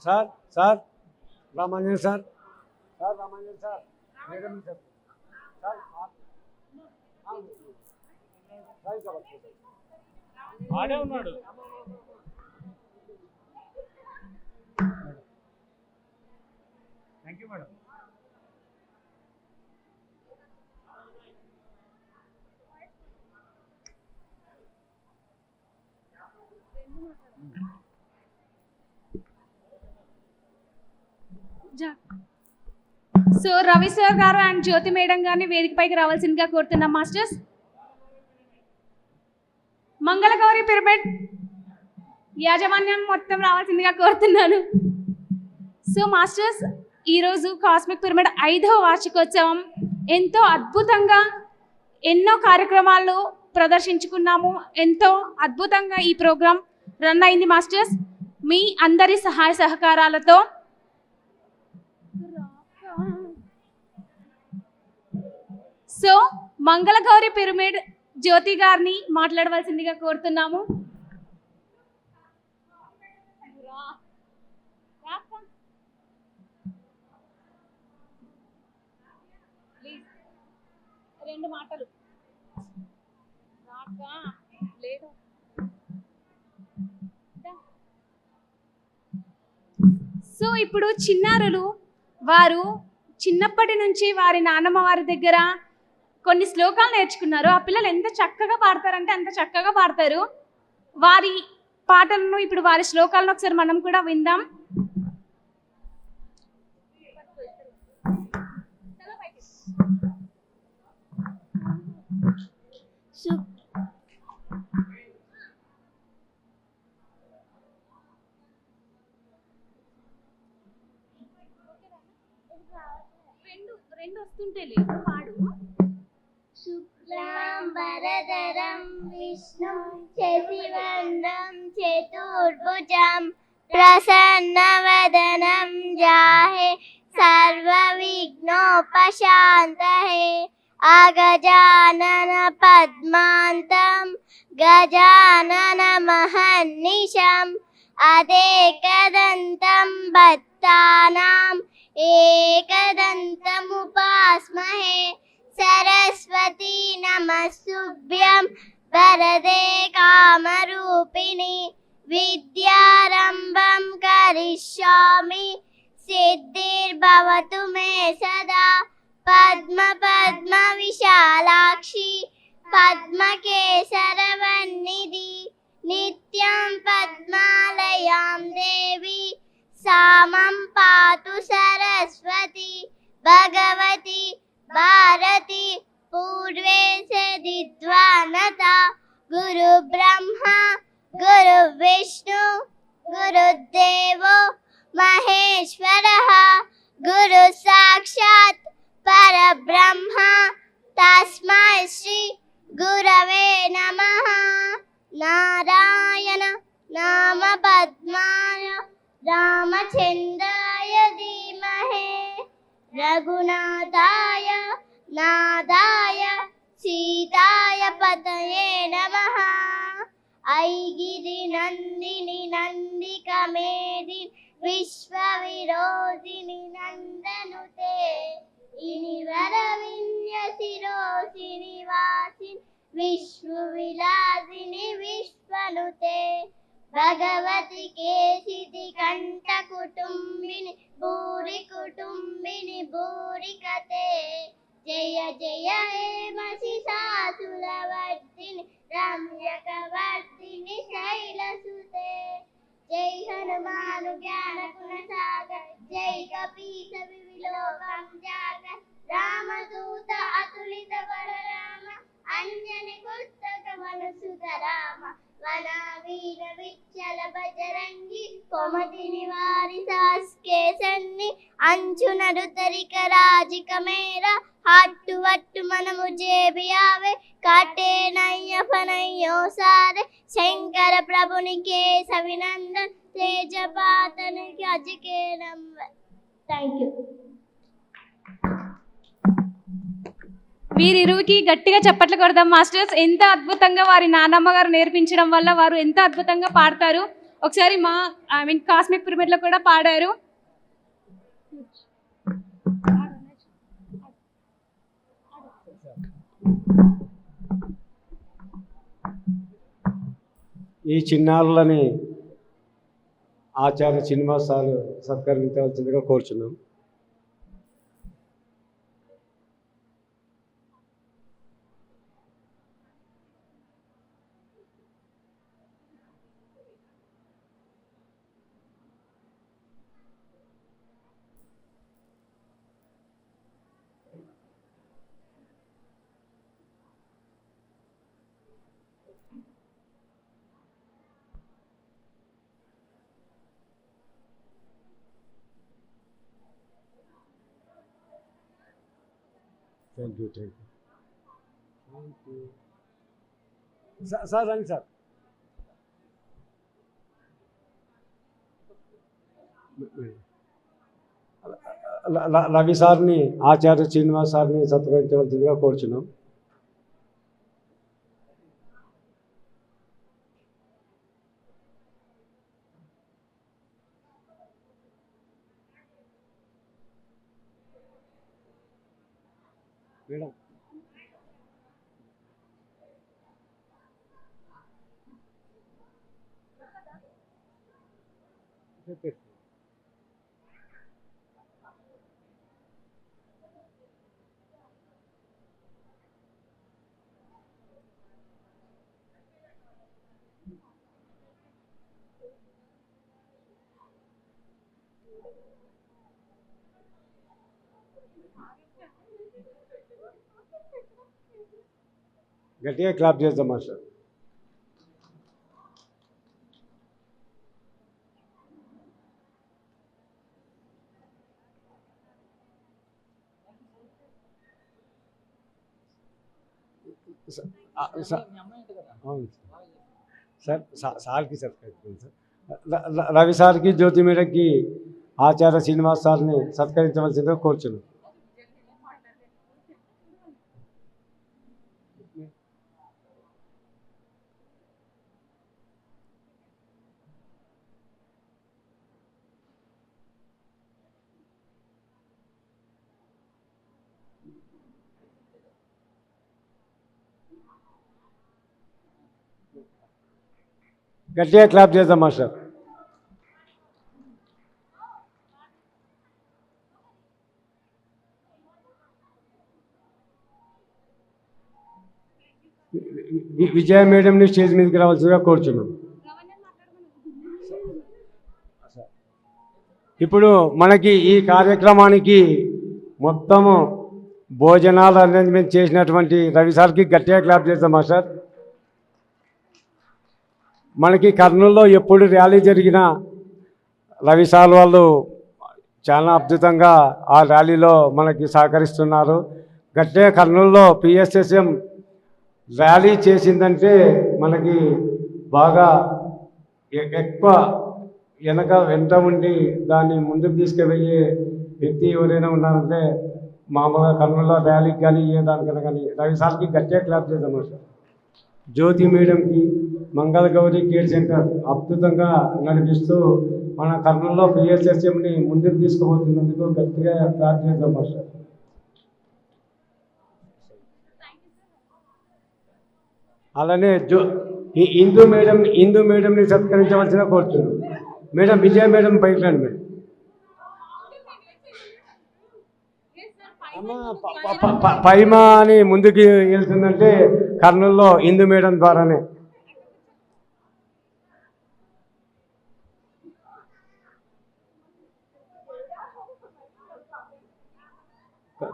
Sir Ramanjan sir madam sir ఆడే ఉన్నాడు. Thank you madam. So Ravi sir గారు అండ్ జ్యోతి మేడం గారిని వేదికపైకి రావాల్సిందిగా కోరుతున్నాం మాస్టర్స్. మంగళగౌరి పిరమిడ్ యాజమాన్యం మొత్తం రావాల్సిందిగా కోరుతున్నాను. సో మాస్టర్స్, ఈరోజు కాస్మిక్ పిరమిడ్ 5వ వార్షికోత్సవం ఎంతో అద్భుతంగా ఎన్నో కార్యక్రమాలు ప్రదర్శించుకున్నాము. ఎంతో అద్భుతంగా ఈ ప్రోగ్రాం రన్ అయింది మాస్టర్స్. మీ అందరి సహాయ సహకారాలతో సో మంగళగౌరి పిరమిడ్ జ్యోతి గారిని మాట్లాడవలసిందిగా కోరుతున్నాము. రెండు మాటలు సో ఇప్పుడు చిన్నారులు వారు చిన్నప్పటి నుంచి వారి నాన్నమ్మ వారి దగ్గర కొన్ని శ్లోకాలు నేర్చుకున్నారు. ఆ పిల్లలు ఎంత చక్కగా పాడతారంటే అంత చక్కగా పాడతారు. వారి పాటలను ఇప్పుడు వారి శ్లోకాలను ఒకసారి మనం కూడా విందాం. రెండు వస్తుంటే లేదు పాడు. శుక్లాంబరధరం విష్ణుం శశివర్ణం చతుర్భుజం ప్రసన్నవదనం ధ్యాయే సర్వవిఘ్నోపశాంతయే అగజానన పద్మాంతం గజానన మహర్నిశం అదేకదంతం భక్తానాం एकदन्तमुपास्महे सरस्वती नमस्तुभ्यं वरदे कामरूपिणि विद्यारम्भं करिष्यामि सिद्धिर्भवतु मे सदा पद्म विशालाक्षी पद्मकेसरवन्निधि नित्यं पद्मालयां देवी सा मम पातु सरस्वती भगवती भारती पूर्वे से दिद्वानता गुरु ब्रह्मा गुरु विष्णु गुरुदेवो महेश्वरः गुरु साक्षात् परब्रह्म तस्मै श्री गुरवे नमः। नारायण नाम पद्माय रामचन्द्राय धीमहि रघुनाथाय नाथाय सीताय पतये नमः। ऐगिरि नन्दिनि नन्दिका मेदिनि विश्वविरोधिनि नन्दनुते इनिवरविन्य शिरोसिनि वासिनि विश्वविलासिनि विश्वनुते भगवति केशिति कंठ कुटुंबिनि भूरि कुटुंबिनि भूरि कते जय जय हे महिषासुरवर्धिनि रम्यकवर्धिनि शैलसुते जय हनुमान ज्ञान गुण सागर जय कपीस विलोकम जागर रामदूत अतुलित बल राम अंजनी पुस्तक मनसुत राम वनावीर विच्छल बजरंगी कोमति निवारि सास्के सन्नि अंचुन रुतरिक राजिक मेरा हट्टु वट्टु मन मुझे भी आवे काटे नैय फनैयो सारे शंकर प्रभु निके सविनंदन तेज पातन अज के नंबर। Thank you. వీరిరువుకి గట్టిగా చప్పట్లు కొడదాం మాస్టర్స్. ఎంత అద్భుతంగా వారి నానమ్మ గారు నేర్పించడం వల్ల వారు ఎంత అద్భుతంగా పాడతారు. ఒకసారి మా కాస్మిక్ పిరమిడ్ లో కూడా పాడారు. ఈ చిన్నారులని ఆచార్య శ్రీనివాస్ సార్ సత్కరించవలసిందిగా కోరుచున్నాం. థ్యాంక్ యూ సార్ రండి సార్. రవి సార్ని ఆచార్య శ్రీనివాస్ సార్ని సత్కరించవలసిందిగా కోరుచున్నాం. మేడం గట్టిగా క్లాప్ చేద్దాం మాస్టర్. అవును సార్ సార్కి సత్కరించారు సార్. రవి సార్కి జ్యోతి మేడకి ఆచార్య శ్రీనివాస్ సార్ని సత్కరించవలసిందిగా కోరుచున్నాం. గట్టిగా క్లాప్ చేద్దాం మాస్టర్. విజయ మేడంని స్టేజ్ మీదకి రావాల్సిందిగా కోరుచున్నాం. ఇప్పుడు మనకి ఈ కార్యక్రమానికి మొత్తము భోజనాలు అరేంజ్మెంట్ చేసినటువంటి రవి సార్కి గట్టిగా క్లాప్ చేద్దాం మాస్టర్. మనకి కర్నూలులో ఎప్పుడు ర్యాలీ జరిగినా రవి సార్ వాళ్ళు చాలా అద్భుతంగా ఆ ర్యాలీలో మనకి సహకరిస్తున్నారు. గట్టిగా కర్నూలులో పిఎస్ఎస్ఎం ర్యాలీ చేసిందంటే మనకి బాగా ఎక్కువ వెంట ఉండి దాన్ని ముందుకు తీసుకువెళ్ళే వ్యక్తి ఎవరైనా ఉన్నారంటే మామూలుగా కర్నూలులో ర్యాలీకి కానీ ఏ దానికైనా కానీ రవి సార్కి గట్టిగా క్లాప్ చేద్దాం సార్. జ్యోతి మేడంకి మంగళ గౌరీ కేర్ సెంటర్ అద్భుతంగా నడిపిస్తూ మన కర్నూలులో పిఎస్ఎస్ఎంని ముందుకు తీసుకుపోతున్నందుకు గట్టిగా క్లాప్ చేద్దాం సార్. అలానే ఈ ఇందు మేడంని సత్కరించవలసిన కోరుతున్నాను. మేడం విజయ మేడం పైకి రండి మేడం. పైమా అని ముందుకు వెళ్తుందంటే కర్నూలులో ఇందు మేడం ద్వారానే.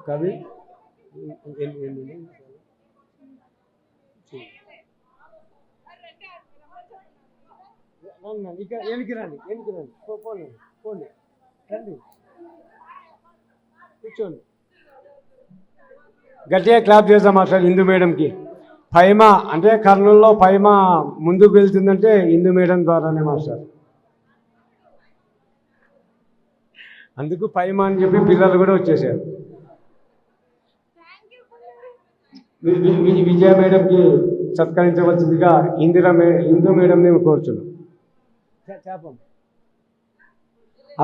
కవి ఇక ఎనికి రండి పోండి రండి కూర్చోండి. గట్టిగా క్లాప్ చేద్దాం అసలు ఇందు మేడంకి. పైమా అంటే కర్నూలులో పైమా ముందుకు వెళ్తుందంటే ఇందు మేడం ద్వారానే మాస్టర్. అందుకు పైమా అని చెప్పి పిల్లలు కూడా వచ్చేసారు. విజయ మేడంకి సత్కరించవలసిందిగా ఇందు మేడంని కోరుచున్నాం.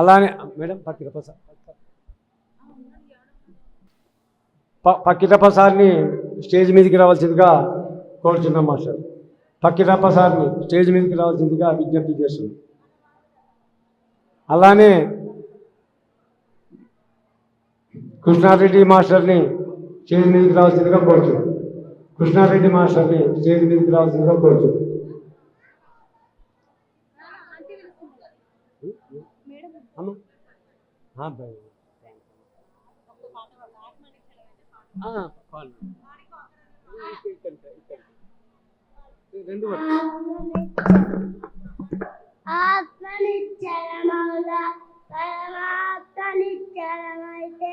అలానే మేడం పక్కిరప్ప సార్ని స్టేజ్ మీదకి రావాల్సిందిగా కోరుచున్నాం మాస్టర్. పక్కిరప్ప సార్ని స్టేజ్ మీదకి రావాల్సిందిగా విజ్ఞప్తి చేస్తున్నాం. అలానే కృష్ణారెడ్డి మాస్టర్ని స్టేజ్ మీదకి రావాల్సిందిగా కోరుచున్నాం. కృష్ణారెడ్డి మాస్టర్ని స్టేజ్ మీదకి రావాల్సిందిగా కోరుచున్నాం. ఆత్మనిశ్చలమౌగా పరమాత్మ నిశ్చలమైతే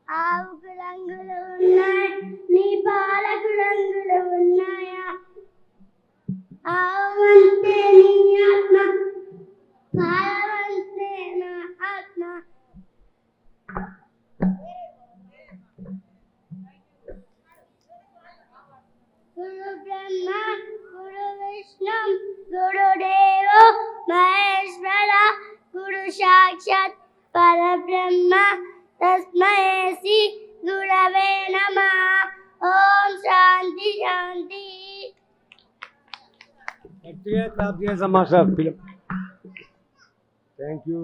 ఆవుకు రంగులు ఉన్నాయి, నీ పాలకు రంగులు ఉన్నాయా? ఆవంతే నీ ఆత్మ, పాలవంతే నా ఆత్మ. గురు బ్రహ్మ గురు విష్ణు గురుదేవో మహేశ్వర గురు సాక్షాత్ పరబ్రహ్మ తస్మై శ్రీ గురవే నమః. ఓం శాంతి శాంతి. Thank you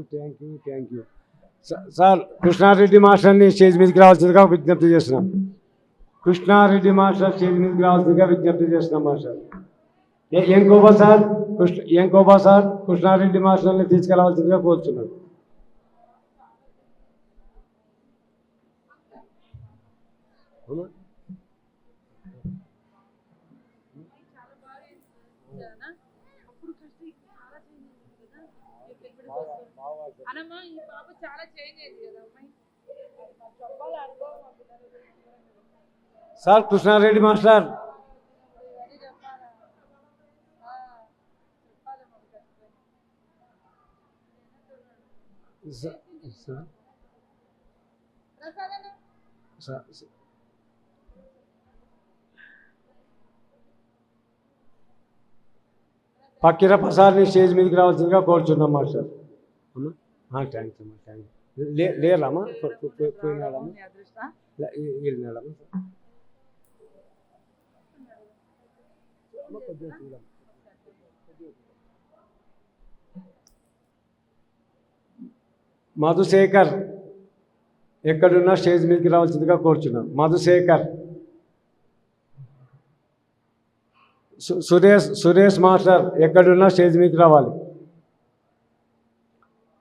sir. కృష్ణారెడ్డి మాస్టర్ని స్టేజ్ మీదకి రావాల్సిందిగా విజ్ఞప్తి చేస్తున్నాం. కృష్ణారెడ్డి మాస్టర్ స్టేజ్ మీదకి రావాల్సిందిగా విజ్ఞప్తి చేస్తున్నాం మాస్టర్. ఏంకోబా సార్ కృష్ణారెడ్డి మాస్టర్ని తీసుకురావాల్సిందిగా కోరుతున్నాను. అనమ్మా ఈ పాప చాలా చేంజ్ అయింది కదా అమ్మాయి. సార్ కృష్ణారెడ్డి మాస్టర్ పక్కిరప్ప సార్ని స్టేజ్ మీదకి రావాల్సిందిగా కోరుచున్నాం మాస్టర్. థ్యాంక్స్ అమ్మా. లేరమ్మా పోయినాడమ్మా వెళ్ళినాడమ్మా. మధుశేఖర్ ఎక్కడున్నా స్టేజ్ మీదకి రావాల్సిందిగా కోరుచున్నాం. మధుశేఖర్. సురేష్ మాస్టర్ ఎక్కడున్నా స్టేజ్ మీదకి రావాలి.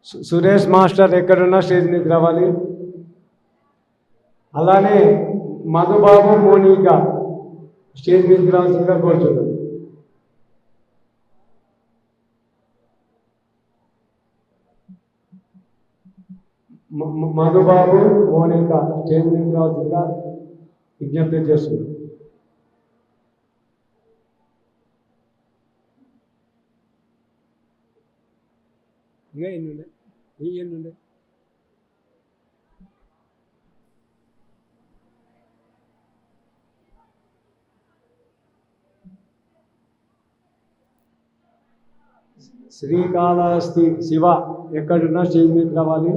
సురేష్ మాస్టర్ ఎక్కడున్నా స్టేజ్ మీదకి రావాలి. అలానే మధుబాబు మోనిక స్టేజ్ మీదకి రావాల్సిందిగా కోరుతున్నాను. మధుబాబు మోనిక స్టేజ్ మీదకి రావాల్సిందిగా విజ్ఞప్తి చేస్తున్నాను. ఇంకా ఎన్ని ఉన్నాయి? శ్రీకాళహస్తి శివ ఎక్కడున్నా స్టేజ్ మీదకి రావాలి.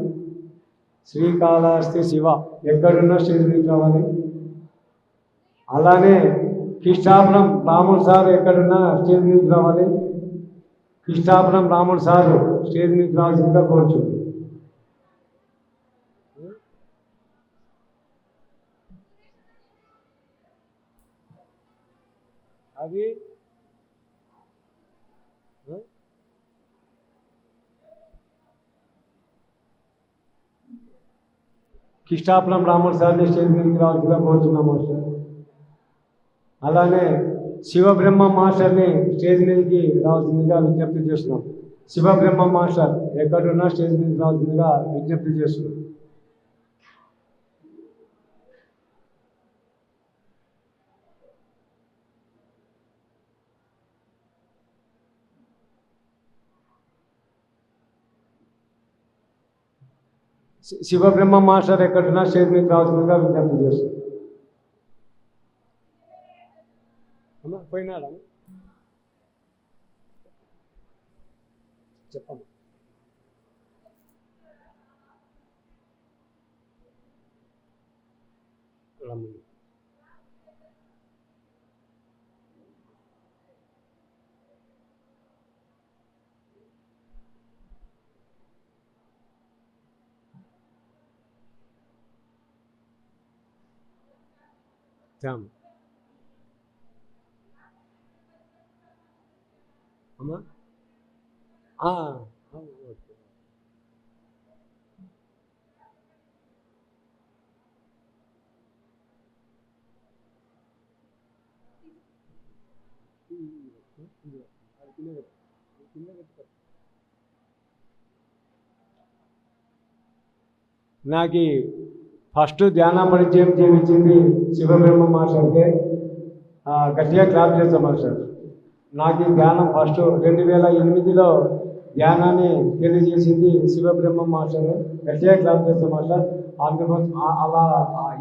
శ్రీకాళహస్తి శివ ఎక్కడున్నా స్టేజ్ మీదకి రావాలి. అలానే కృష్ణాపురం రాముడు సార్ ఎక్కడున్నా స్టేజ్ మీదకి రావాలి. కృష్ణాపురం రాముడు సార్ స్టేజ్ మీదకి రావాల్సిందిగా కోరుచున్నాను. అవి కృష్ణాపురం రాముడు సార్ని స్టేజ్ మీదకి రావాల్సిందిగా కోరుచున్నాము మాస్టర్. అలానే శివబ్రహ్మ మాస్టర్ని స్టేజ్ మీదకి రావాల్సిందిగా విజ్ఞప్తి చేస్తున్నాం. శివబ్రహ్మ మాస్టర్ ఎక్కడున్నా స్టేజ్ మీదకి రావాల్సిందిగా విజ్ఞప్తి చేస్తున్నాం. శివబ్రహ్మ మాస్టర్ ఎక్కడున్నా స్టేజ్ మీదకి రావాల్సిందిగా విజ్ఞప్తి చేస్తున్నాం. పోయినాడా చెప్పమ్మా. అమ్మా ఓకే. నాకు ఫస్ట్ ధ్యాన పరిచయం చేయించింది శివబ్రహ్మ మాస్టర్కే. గట్టిగా క్లాప్ చేస్తాం మాస్టర్. నాకు ఈ ధ్యానం ఫస్ట్ 2008లో ధ్యానాన్ని తెలియజేసింది శివబ్రహ్మ మాస్టర్. గట్టిగా క్లాప్ చేస్తాం మాస్టర్. అందుకోసం అలా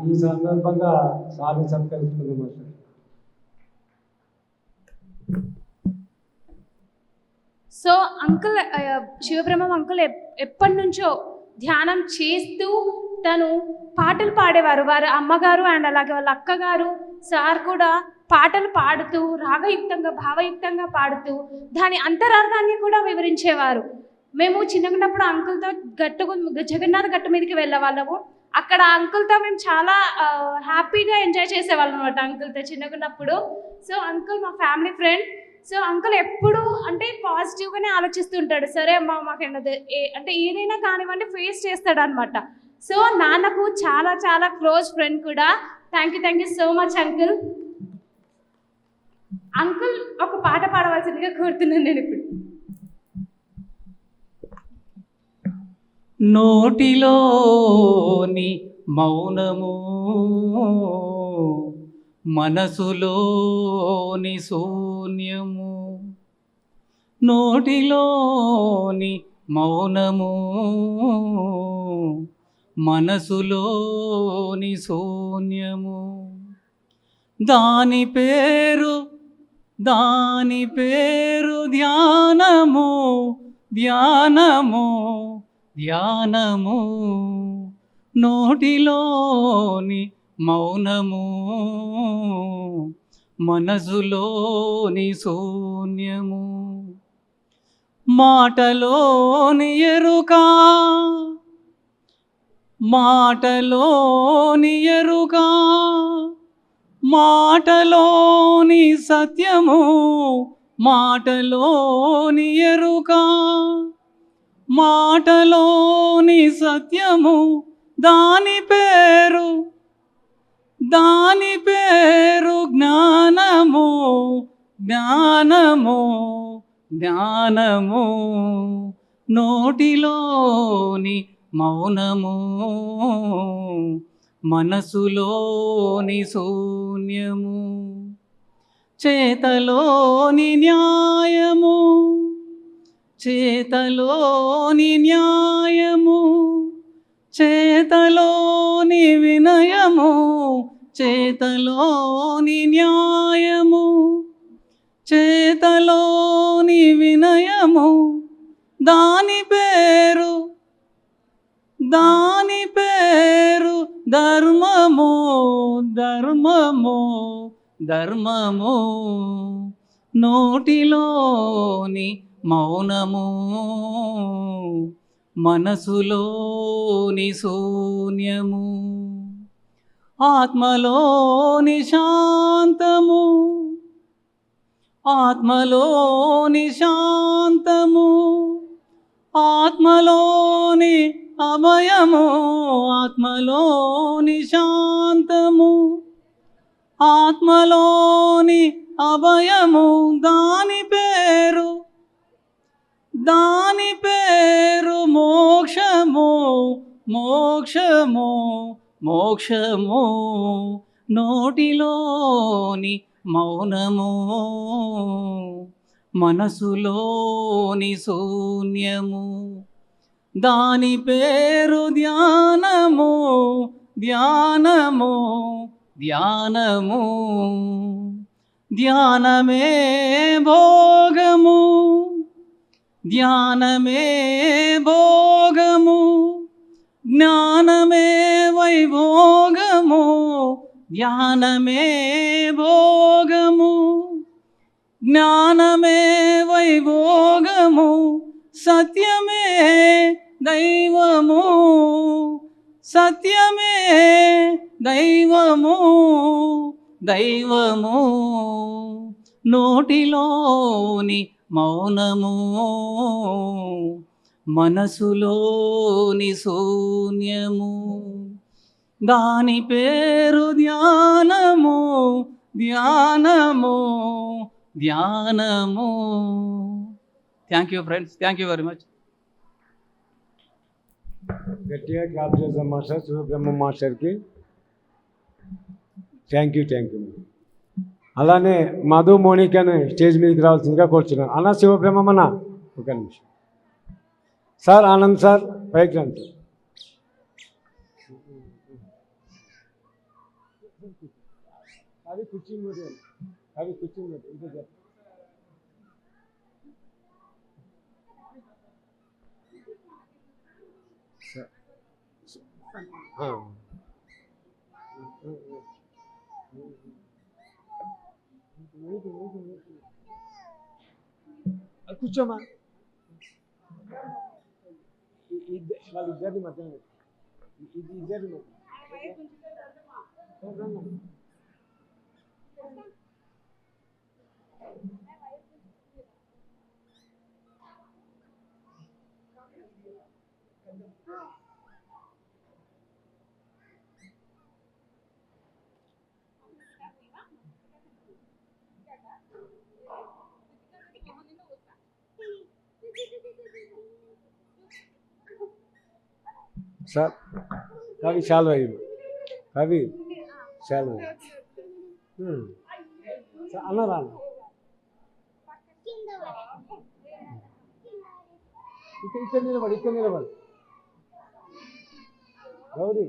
ఈ సందర్భంగా సార్ని సత్కరిస్తున్నాం మాస్టర్. సో అంకుల్ శివబ్రహ్మం అంకుల్ ఎప్పటి నుంచో ధ్యానం చేస్తూ తను పాటలు పాడేవారు. వారు అమ్మగారు అండ్ అలాగే వాళ్ళ అక్కగారు సార్ కూడా పాటలు పాడుతూ రాగయుక్తంగా భావయుక్తంగా పాడుతూ దాని అంతరార్థాన్ని కూడా వివరించేవారు. మేము చిన్నగున్నప్పుడు అంకుల్తో జగన్నాథ్ గట్టు మీదకి వెళ్ళేవాళ్ళము. అక్కడ అంకుల్తో మేము చాలా హ్యాపీగా ఎంజాయ్ చేసేవాళ్ళం అనమాట అంకుల్తో చిన్నగున్నప్పుడు. సో అంకుల్ మా ఫ్యామిలీ ఫ్రెండ్. సో అంకుల్ ఎప్పుడు అంటే పాజిటివ్గానే ఆలోచిస్తుంటాడు. సరే అమ్మా మాకేంటది అంటే ఏదైనా కానివ్వండి ఫేస్ చేస్తాడు అనమాట. సో నాన్నకు చాలా చాలా క్లోజ్ ఫ్రెండ్ కూడా. Thank you so much uncle. Uncle ఒక పాట పాడవలసిందిగా కోరుతున్నాను నేను ఇప్పుడు. నోటిలోని మౌనము మనసులోని శూన్యము. నోటిలోని మౌనము మనసులోని శూన్యము. దాని పేరు ధ్యానము ధ్యానము ధ్యానము. నోటిలోని మౌనము మనసులోని శూన్యము. మాటలోని ఎరుక మాటలోని సత్యము మాటలోని ఎరుక. మాటలోని సత్యము దాని పేరు జ్ఞానము జ్ఞానము జ్ఞానము నోటిలోని మౌనము మనసులోని శూన్యము చేతలోని న్యాయము చేతలోని న్యాయము చేతలోని వినయము చేతలోని న్యాయము చేతలోని వినయము దాని పేరు ధర్మము ధర్మము ధర్మము నోటిలోని మౌనము మనసులోని శూన్యము ఆత్మలోని శాంతము ఆత్మలోని శాంతము ఆత్మలోని అభయము ఆత్మలోని శాంతము ఆత్మలోని అభయము దాని పేరు మోక్షము మోక్షము మోక్షము నోటిలోని మౌనము మనసులోని శూన్యము దాని పేరు ధ్యానము ధ్యానము ధ్యానము ధ్యానమే భోగము ధ్యానమే భోగము జ్ఞానమే వైభోగము ధ్యానమే భోగము జ్ఞానమే వైభోగము సత్యమే దైవము సత్యమే దైవము దైవము నోటిలోని మౌనము మనసులోని శూన్యము దాని పేరు ధ్యానము ధ్యానము ధ్యానము. Thank you friends, thank you very much. గట్టిగా క్లాప్ చేద్దాం మాస్టర్, శివబ్రహ్మ మాస్టర్కి. Thank you. అలానే మధు మోనికాని స్టేజ్ మీదకి రావాల్సిందిగా కోరుచున్నాను. అన్న శివబ్రహ్మన్న ఒక నిమిషం. సార్ ఆనంద్ సార్ పైకి రండి. అది కూర్చుని ఇంకా కూర్చోమా. వాళ్ళిద్దరిని మధ్య ఇద్దరిని సార్ కవి చాలు అయ్యింది. కవి చాలు అన్నారా? ఇక్కడ నిలబడి గౌరీ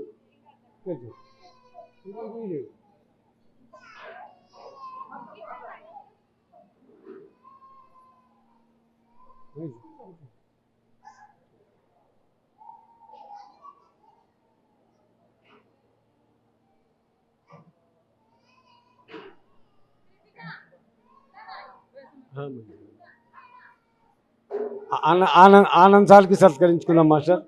ఆనంద్ సార్కి సత్కరించుకుందాం మాస్టర్.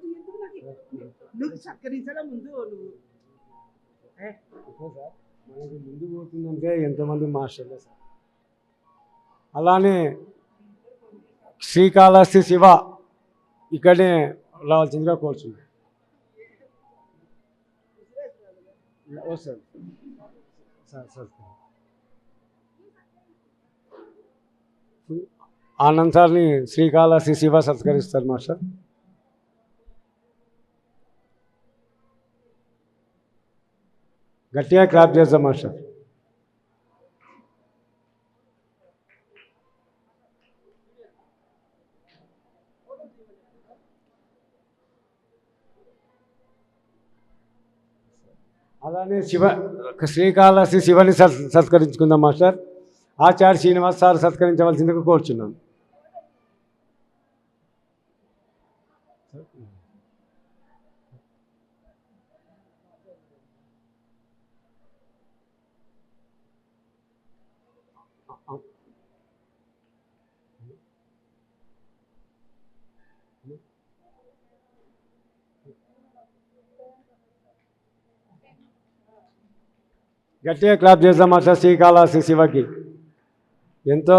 ముందు పోతుందంటే ఎంతమంది మాస్టర్లే సార్. అలానే శ్రీకాళహస్తి శివ ఇక్కడనే రావాల్సిందిగా కోరుచున్నాను. సార్ ఆనంద్ సార్ని శ్రీకాళహస్తి శివ సత్కరిస్తారు మాస్టర్. గట్టిగా క్లాప్ చేద్దాం మాస్టర్. అలానే శ్రీకాళహస్తి శివని సత్కరించుకుందాం మాస్టర్. ఆచార్య శ్రీనివాస్ సార్ సత్కరించవలసిందిగా కోరుచున్నాను. గట్టిగా క్లాప్ చేద్దాం మాస్టర్. శ్రీకాళహస్తి శివకి ఎంతో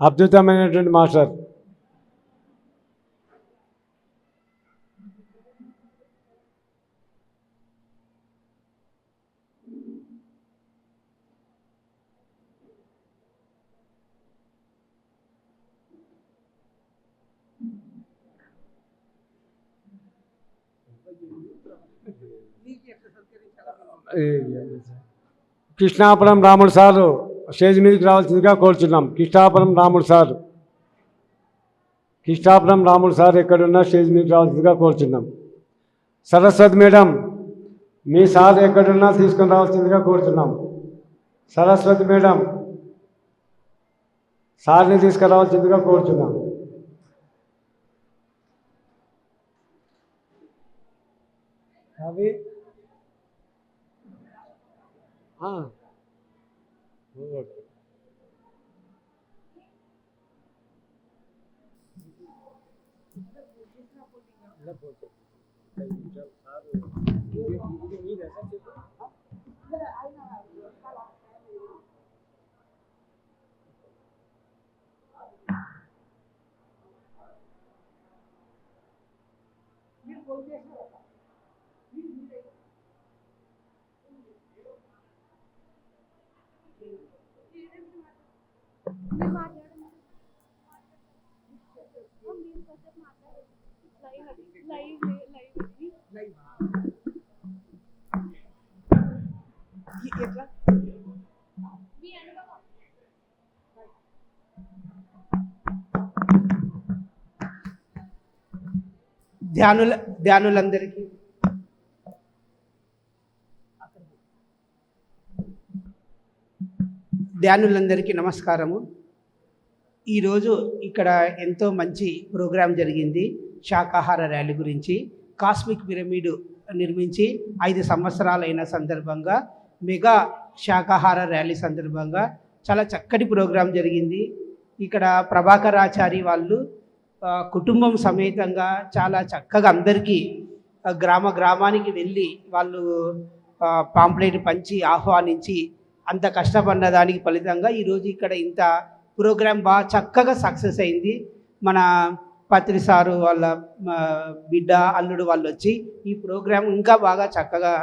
అద్భుతమైనటువంటి మాస్టర్. కృష్ణాపురం రాముడు సారు స్టేజ్ మీదకి రావాల్సిందిగా కోరుచున్నాం. కృష్ణాపురం రాముడు సార్ ఎక్కడున్నా స్టేజ్ మీదకి రావాల్సిందిగా కోరుచున్నాం. సరస్వతి మేడం మీ సార్ ఎక్కడున్నా తీసుకొని రావాల్సిందిగా కోరుచున్నాం. సరస్వతి మేడం సార్ని తీసుకురావాల్సిందిగా కోరుచున్నాం. అవి ధ్యానులందరికీ నమస్కారము. ఈరోజు ఇక్కడ ఎంతో మంచి ప్రోగ్రాం జరిగింది. శాకాహార ర్యాలీ గురించి కాస్మిక్ పిరమిడ్ నిర్మించి 5 సంవత్సరాలైన సందర్భంగా మెగా శాకాహార ర్యాలీ సందర్భంగా చాలా చక్కటి ప్రోగ్రాం జరిగింది. ఇక్కడ ప్రభాకరాచారి వాళ్ళు కుటుంబం సమేతంగా చాలా చక్కగా అందరికీ గ్రామానికి వెళ్ళి వాళ్ళు పాంప్లెట్ పంచి ఆహ్వానించి అంత కష్టపడిన దానికి ఫలితంగా ఈరోజు ఇక్కడ ఇంత ప్రోగ్రాం బాగా చక్కగా సక్సెస్ అయింది. మన పత్రి సారు వాళ్ళ బిడ్డ అల్లుడు వాళ్ళు వచ్చి ఈ ప్రోగ్రాం ఇంకా బాగా చక్కగా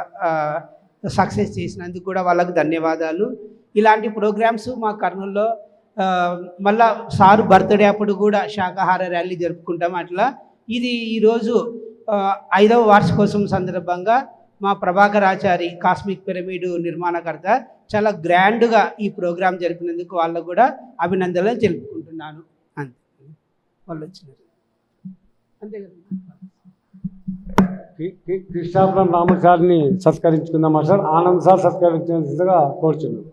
సక్సెస్ చేసినందుకు కూడా వాళ్ళకు ధన్యవాదాలు. ఇలాంటి ప్రోగ్రామ్స్ మా కర్నూలులో మళ్ళా సారు బర్త్డే అప్పుడు కూడా శాకాహార ర్యాలీ జరుపుకుంటాం. అట్లా ఇది ఈరోజు 5వ వార్షికోత్సవం సందర్భంగా మా ప్రభాకరాచారి కాస్మిక్ పిరమిడ్ నిర్మాణకర్త చాలా గ్రాండ్గా ఈ ప్రోగ్రాం జరిపినందుకు వాళ్ళకు కూడా అభినందనలు తెలుపుకుంటున్నాను. అంతే వాళ్ళు వచ్చినారు అంతే కదా. కృష్ణాపురం రాముడు సార్ని సత్కరించుకుందామా సార్? ఆనంద్ సార్ సత్కరించినట్టుగా కోరుచున్నాం.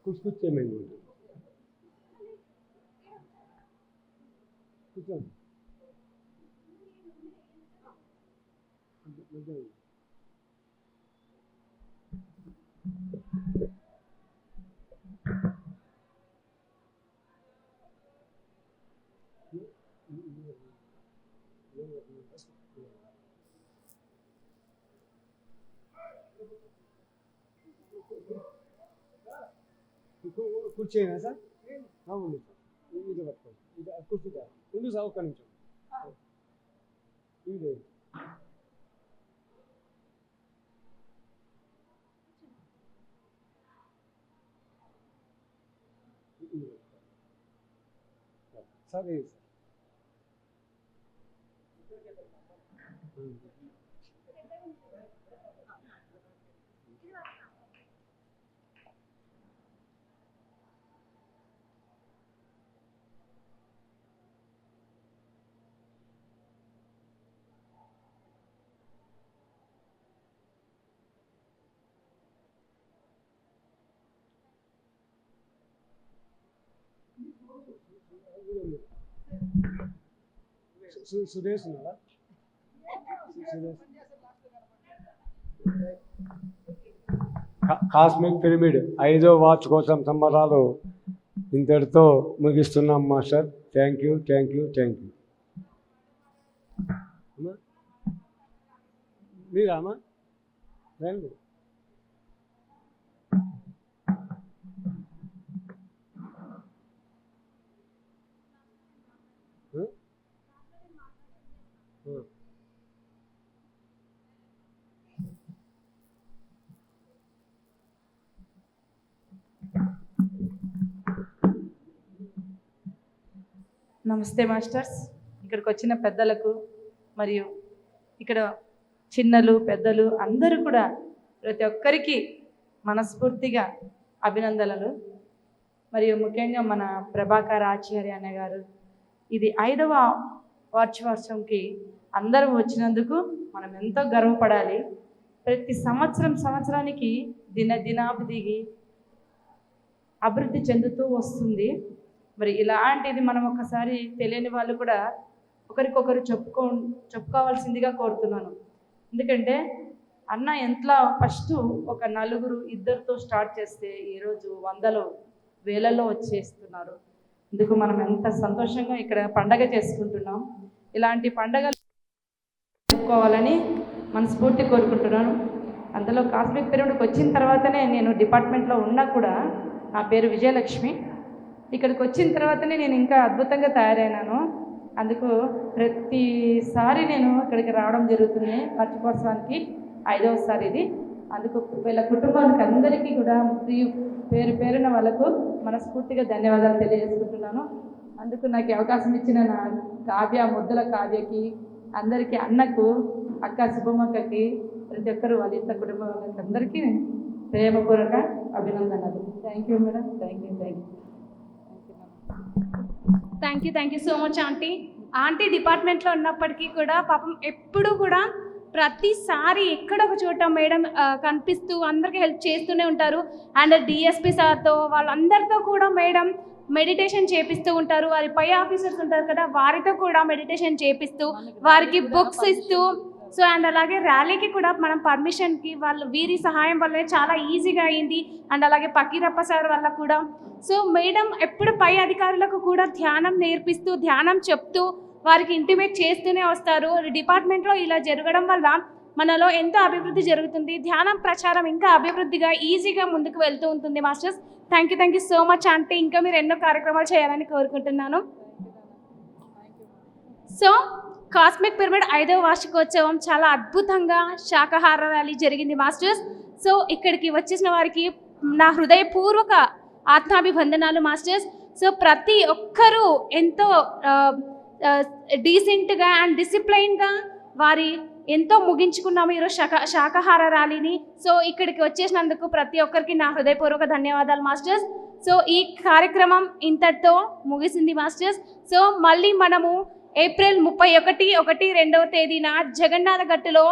కూర్చోమేండి కూర్చోండి. కూర్చోయినా సార్? అవును సార్. ఇది పట్టుకోండి, ఇది కూర్చుంటా ముందు సార్ ఒక్క నిమిషం. ఇది సార్ ఇది సురేష్ ఉన్నారా? సురేష్ కాస్మిక్ పిరమిడ్ 5వ వార్షికోత్సవం సంబరాలు ఇంతటితో ముగిస్తున్నాం మాస్టర్. Thank you. మీరామా రండి. నమస్తే మాస్టర్స్. ఇక్కడికి వచ్చిన పెద్దలకు మరియు ఇక్కడ చిన్నలు పెద్దలు అందరూ కూడా ప్రతి ఒక్కరికి మనస్ఫూర్తిగా అభినందనలు. మరియు ముఖ్యంగా మన ప్రభాకర్ ఆచార్య అన్న గారు ఇది 5వ వార్షికోత్సవంకి అందరూ వచ్చినందుకు మనం ఎంతో గర్వపడాలి. ప్రతి సంవత్సరానికి దినాభిదిగి అభివృద్ధి చెందుతూ వస్తుంది. మరి ఇలాంటిది మనం ఒకసారి తెలియని వాళ్ళు కూడా ఒకరికొకరు చెప్పుకోవాల్సిందిగా కోరుతున్నాను. ఎందుకంటే అన్న ఎంతలా ఫస్ట్ ఒక 2-3 స్టార్ట్ చేస్తే ఈరోజు 100,000 వచ్చేస్తున్నారు. ఇందుకు మనం ఎంత సంతోషంగా ఇక్కడ పండగ చేసుకుంటున్నాం. ఇలాంటి పండగలు చెప్పుకోవాలని మనస్ఫూర్తి కోరుకుంటున్నాను. అందులో కాస్మిక్ పిరమిడ్కి వచ్చిన తర్వాతనే నేను డిపార్ట్మెంట్లో ఉన్నా కూడా నా పేరు విజయలక్ష్మి. ఇక్కడికి వచ్చిన తర్వాతనే నేను ఇంకా అద్భుతంగా తయారైనాను. అందుకు ప్రతిసారి నేను ఇక్కడికి రావడం జరుగుతుంది. వార్షికోత్సవానికి 5వసారి ఇది. అందుకు వీళ్ళ కుటుంబానికి అందరికీ కూడా పేరున వాళ్ళకు మనస్ఫూర్తిగా ధన్యవాదాలు తెలియజేసుకుంటున్నాను. అందుకు నాకు అవకాశం ఇచ్చిన నా ముద్దల కావ్యకి, అందరికీ, అన్నకు, అక్క శుభమక్కకి, ప్రతి ఒక్కరు వాళ్ళ ఇంత కుటుంబం వాళ్ళకి అందరికీ ప్రేమపూర్వక అభినందనలు. Thank you madam. Thank you so much aunty డిపార్ట్మెంట్లో ఉన్నప్పటికీ కూడా పాపం ఎప్పుడు కూడా ప్రతిసారి ఎక్కడ ఒక చోట మేడం కనిపిస్తూ అందరికీ హెల్ప్ చేస్తూనే ఉంటారు. అండ్ డిఎస్పి సార్తో వాళ్ళందరితో కూడా మేడం మెడిటేషన్ చేపిస్తూ ఉంటారు. వారి పై ఆఫీసర్స్ ఉంటారు కదా, వారితో కూడా మెడిటేషన్ చేపిస్తూ వారికి బుక్స్ ఇస్తూ సో అండ్ అలాగే ర్యాలీకి కూడా మనం పర్మిషన్కి వీరి సహాయం వల్లే చాలా ఈజీగా అయింది. అండ్ అలాగే పకీరప్ప సార్ వల్ల కూడా. సో మేడం ఎప్పుడు పై అధికారులకు కూడా ధ్యానం నేర్పిస్తూ ధ్యానం చెప్తూ వారికి ఇంటిమేట్ చేస్తూనే వస్తారు. డిపార్ట్మెంట్లో ఇలా జరగడం వల్ల మనలో ఎంతో అభివృద్ధి జరుగుతుంది. ధ్యానం ప్రచారం ఇంకా అభివృద్ధిగా ఈజీగా ముందుకు వెళ్తూ ఉంటుంది. Masters thank you so much aunty. ఇంకా మీరు ఎన్నో కార్యక్రమాలు చేయాలని కోరుకుంటున్నాను. సో కాస్మిక్ పిరమిడ్ 5వ వార్షికోత్సవం చాలా అద్భుతంగా శాకాహార ర్యాలీ జరిగింది మాస్టర్స్. సో ఇక్కడికి వచ్చేసిన వారికి నా హృదయపూర్వక ఆత్మాభివందనాలు మాస్టర్స్. సో ప్రతి ఒక్కరూ ఎంతో డీసెంట్గా అండ్ డిసిప్లైన్గా వారి ఎంతో ముగించుకున్నాము ఈరోజు శాకాహార ర్యాలీని. సో ఇక్కడికి వచ్చేసినందుకు ప్రతి ఒక్కరికి నా హృదయపూర్వక ధన్యవాదాలు మాస్టర్స్. సో ఈ కార్యక్రమం ఇంతటితో ముగిసింది మాస్టర్స్. సో మళ్ళీ మనము ఏప్రిల్ 31, 2 జగన్నాథ గట్టులో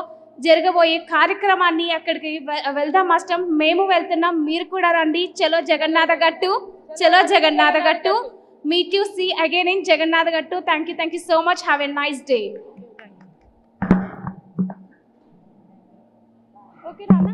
జరగబోయే కార్యక్రమాన్ని అక్కడికి వెళ్దాం మాస్టర్. మేము వెళ్తున్నాం, మీరు కూడా రండి. చలో జగన్నాథ గట్టు, చలో Jagannatha Gattu. Meet you see again in Jagannatha Gattu. Thank you so much. Have a nice day. Okay నాన్న.